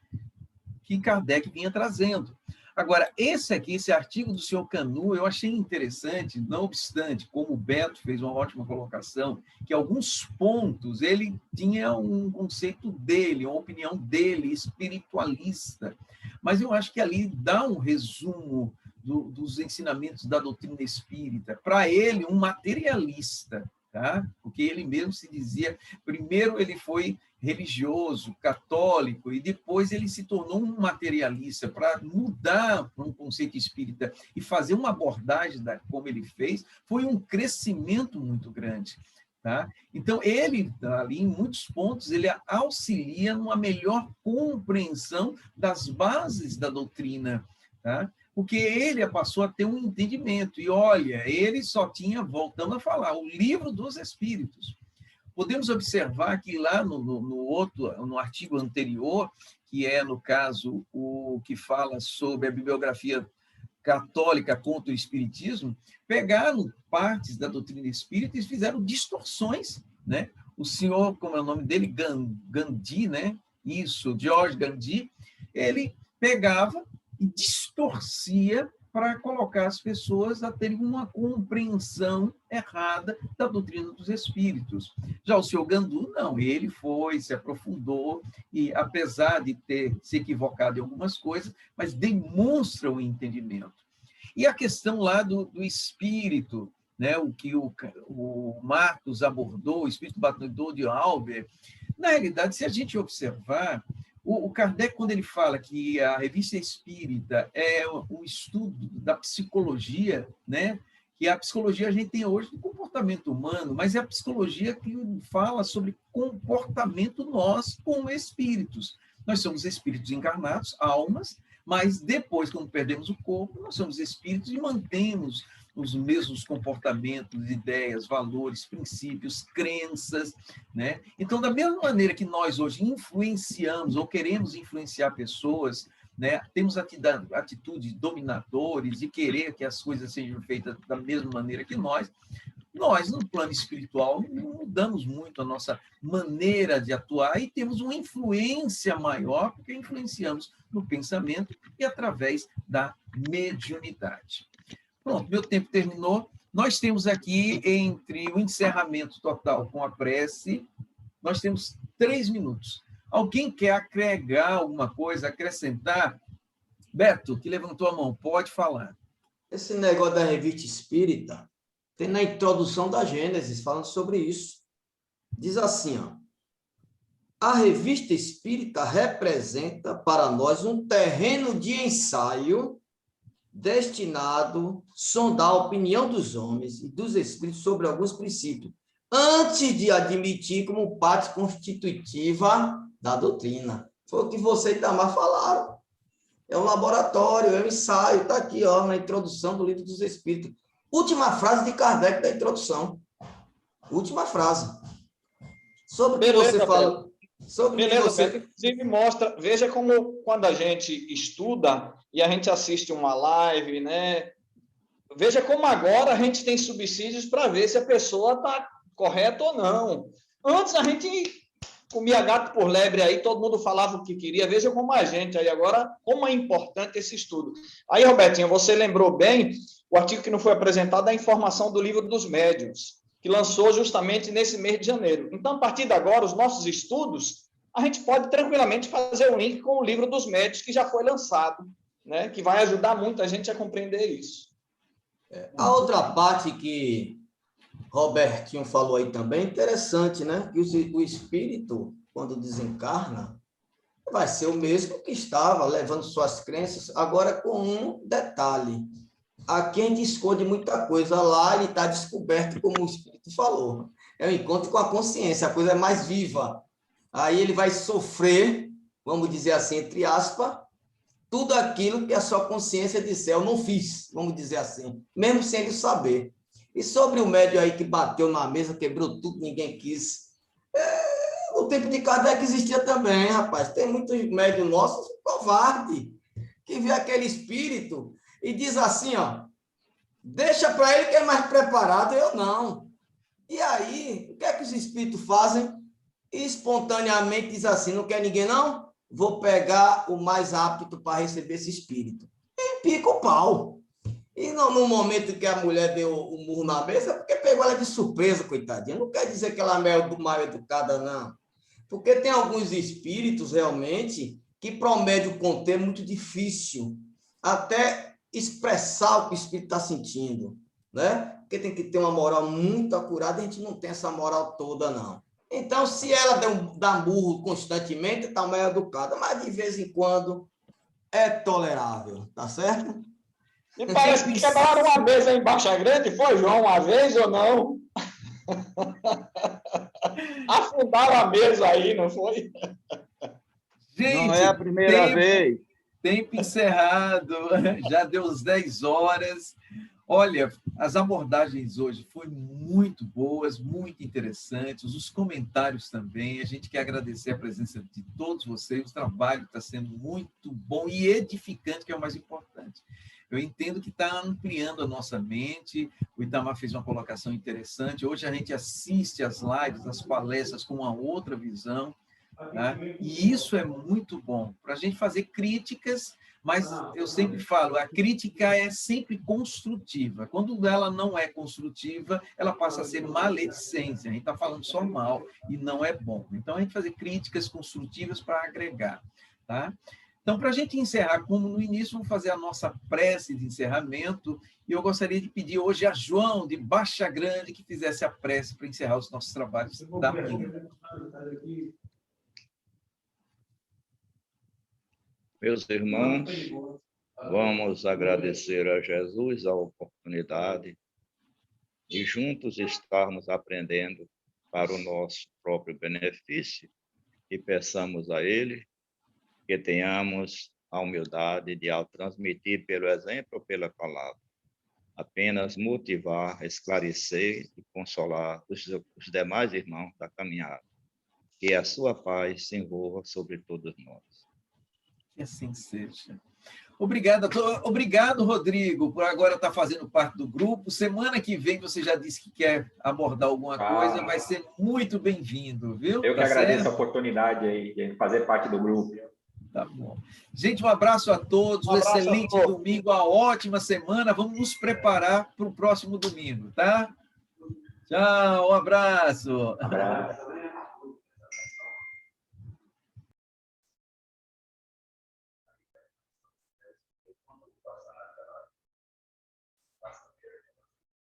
que Kardec vinha trazendo. Agora, esse artigo do senhor Canu, eu achei interessante, não obstante, como o Beto fez uma ótima colocação, que alguns pontos ele tinha um conceito dele, uma opinião dele, espiritualista. Mas eu acho que ali dá um resumo dos ensinamentos da doutrina espírita. Para ele, um materialista, tá? Porque ele mesmo se dizia, primeiro ele foi religioso, católico, e depois ele se tornou um materialista para mudar para um conceito espírita e fazer uma abordagem como ele fez, foi um crescimento muito grande. Tá? Então, ele, ali, em muitos pontos, ele auxilia numa melhor compreensão das bases da doutrina, tá? Porque ele passou a ter um entendimento, e olha, ele só tinha, voltando a falar, o Livro dos Espíritos. Podemos observar que lá no artigo anterior, que é, no caso, o que fala sobre a bibliografia católica contra o espiritismo, pegaram partes da doutrina espírita e fizeram distorções, né? O senhor, como é o nome dele, Gandhi, né? Isso, George Gandhi, ele pegava e distorcia para colocar as pessoas a terem uma compreensão errada da doutrina dos espíritos. Já o senhor Gandu, não, ele se aprofundou, e apesar de ter se equivocado em algumas coisas, mas demonstra o entendimento. E a questão lá do espírito, né, o que o Marcos abordou, o espírito batedor de Albert, na realidade, se a gente observar, o Kardec, quando ele fala que a revista espírita é um estudo da psicologia, né? Que a psicologia a gente tem hoje do comportamento humano, mas é a psicologia que fala sobre comportamento nós como espíritos. Nós somos espíritos encarnados, almas, mas depois, quando perdemos o corpo, nós somos espíritos e mantemos os mesmos comportamentos, ideias, valores, princípios, crenças, né? Então, da mesma maneira que nós hoje influenciamos ou queremos influenciar pessoas, né? Temos atitudes dominadores e querer que as coisas sejam feitas da mesma maneira que nós, no plano espiritual, mudamos muito a nossa maneira de atuar e temos uma influência maior, porque influenciamos no pensamento e através da mediunidade. Pronto, meu tempo terminou. Nós temos aqui, entre o encerramento total com a prece, nós temos 3 minutos. Alguém quer agregar alguma coisa, acrescentar? Beto, que levantou a mão, pode falar. Esse negócio da revista espírita, tem na introdução da Gênesis, falando sobre isso. Diz assim, ó, a revista espírita representa para nós um terreno de ensaio destinado a sondar a opinião dos homens e dos espíritos sobre alguns princípios, antes de admitir como parte constitutiva da doutrina. Foi o que você e Itamar falaram. É um laboratório, é um ensaio, está aqui, ó, na introdução do Livro dos Espíritos. Última frase de Kardec da introdução. Última frase. Sobre o que você fala... Sobre o que Beleza, você... Beto. Inclusive mostra, veja como quando a gente estuda e a gente assiste uma live, né? Veja como agora a gente tem subsídios para ver se a pessoa está correta ou não. Antes a gente comia gato por lebre aí, todo mundo falava o que queria. Veja como a gente aí agora, como é importante esse estudo. Aí, Robertinho, você lembrou bem o artigo que não foi apresentado, a informação do Livro dos Médiuns, que lançou justamente nesse mês de janeiro. Então, a partir de agora, os nossos estudos, a gente pode tranquilamente fazer um link com o Livro dos Médiuns, que já foi lançado, né? Que vai ajudar muito a gente a compreender isso. A outra parte que Robertinho falou aí também, interessante, né? Que o espírito, quando desencarna, vai ser o mesmo que estava, levando suas crenças, agora com um detalhe. Aqui a gente esconde muita coisa, lá ele está descoberto, como o espírito falou. É o encontro com a consciência, a coisa é mais viva. Aí ele vai sofrer, vamos dizer assim, entre aspas, tudo aquilo que a sua consciência disser, eu não fiz, vamos dizer assim, mesmo sem ele saber. E sobre o médium aí que bateu na mesa, quebrou tudo, ninguém quis. No tempo de Kardec existia também, rapaz. Tem muitos médios nossos covardes, que vê aquele espírito e diz assim, ó, deixa para ele que é mais preparado, eu não. E aí, o que é que os espíritos fazem? Espontaneamente diz assim, não quer ninguém não? Vou pegar o mais apto para receber esse espírito. E pica o pau. E no momento que a mulher deu o murro na mesa, é porque pegou ela de surpresa, coitadinha. Não quer dizer que ela é mal educada, não. Porque tem alguns espíritos, realmente, que para o médium conter é muito difícil. Até expressar o que o espírito está sentindo, né? Porque tem que ter uma moral muito acurada, a gente não tem essa moral toda, não. Então, se ela dá murro constantemente, está mal educada, mas de vez em quando é tolerável, tá certo? E parece que quebraram uma mesa em Baixa Grande, foi, João, uma vez ou não? Afundaram a mesa aí, não foi? Gente, Não é a primeira vez. Tempo encerrado, já deu uns 10 horas. Olha, as abordagens hoje foram muito boas, muito interessantes, os comentários também. A gente quer agradecer a presença de todos vocês, o trabalho está sendo muito bom e edificante, que é o mais importante. Eu entendo que está ampliando a nossa mente, o Itamar fez uma colocação interessante, hoje a gente assiste às lives, às palestras com uma outra visão, tá? E isso é muito bom, para a gente fazer críticas, mas eu sempre falo, a crítica é sempre construtiva. Quando ela não é construtiva, ela passa a ser maledicência. A gente está falando só mal e não é bom. Então, a gente fazer críticas construtivas para agregar. Tá? Então, para a gente encerrar, como no início, vamos fazer a nossa prece de encerramento. E eu gostaria de pedir hoje a João, de Baixa Grande, que fizesse a prece para encerrar os nossos trabalhos da manhã. Meus irmãos, vamos agradecer a Jesus a oportunidade de juntos estarmos aprendendo para o nosso próprio benefício e peçamos a Ele que tenhamos a humildade de, ao transmitir pelo exemplo ou pela palavra, apenas motivar, esclarecer e consolar os demais irmãos da caminhada. Que a sua paz se envolva sobre todos nós. Que assim seja. Obrigado, Rodrigo, por agora estar fazendo parte do grupo. Semana que vem, você já disse que quer abordar alguma coisa, vai ser muito bem-vindo, viu? Eu que agradeço a oportunidade aí de fazer parte do grupo. Tá bom. Gente, um abraço a todos, um excelente domingo, uma ótima semana. Vamos nos preparar para o próximo domingo, tá? Tchau, um abraço. Um abraço.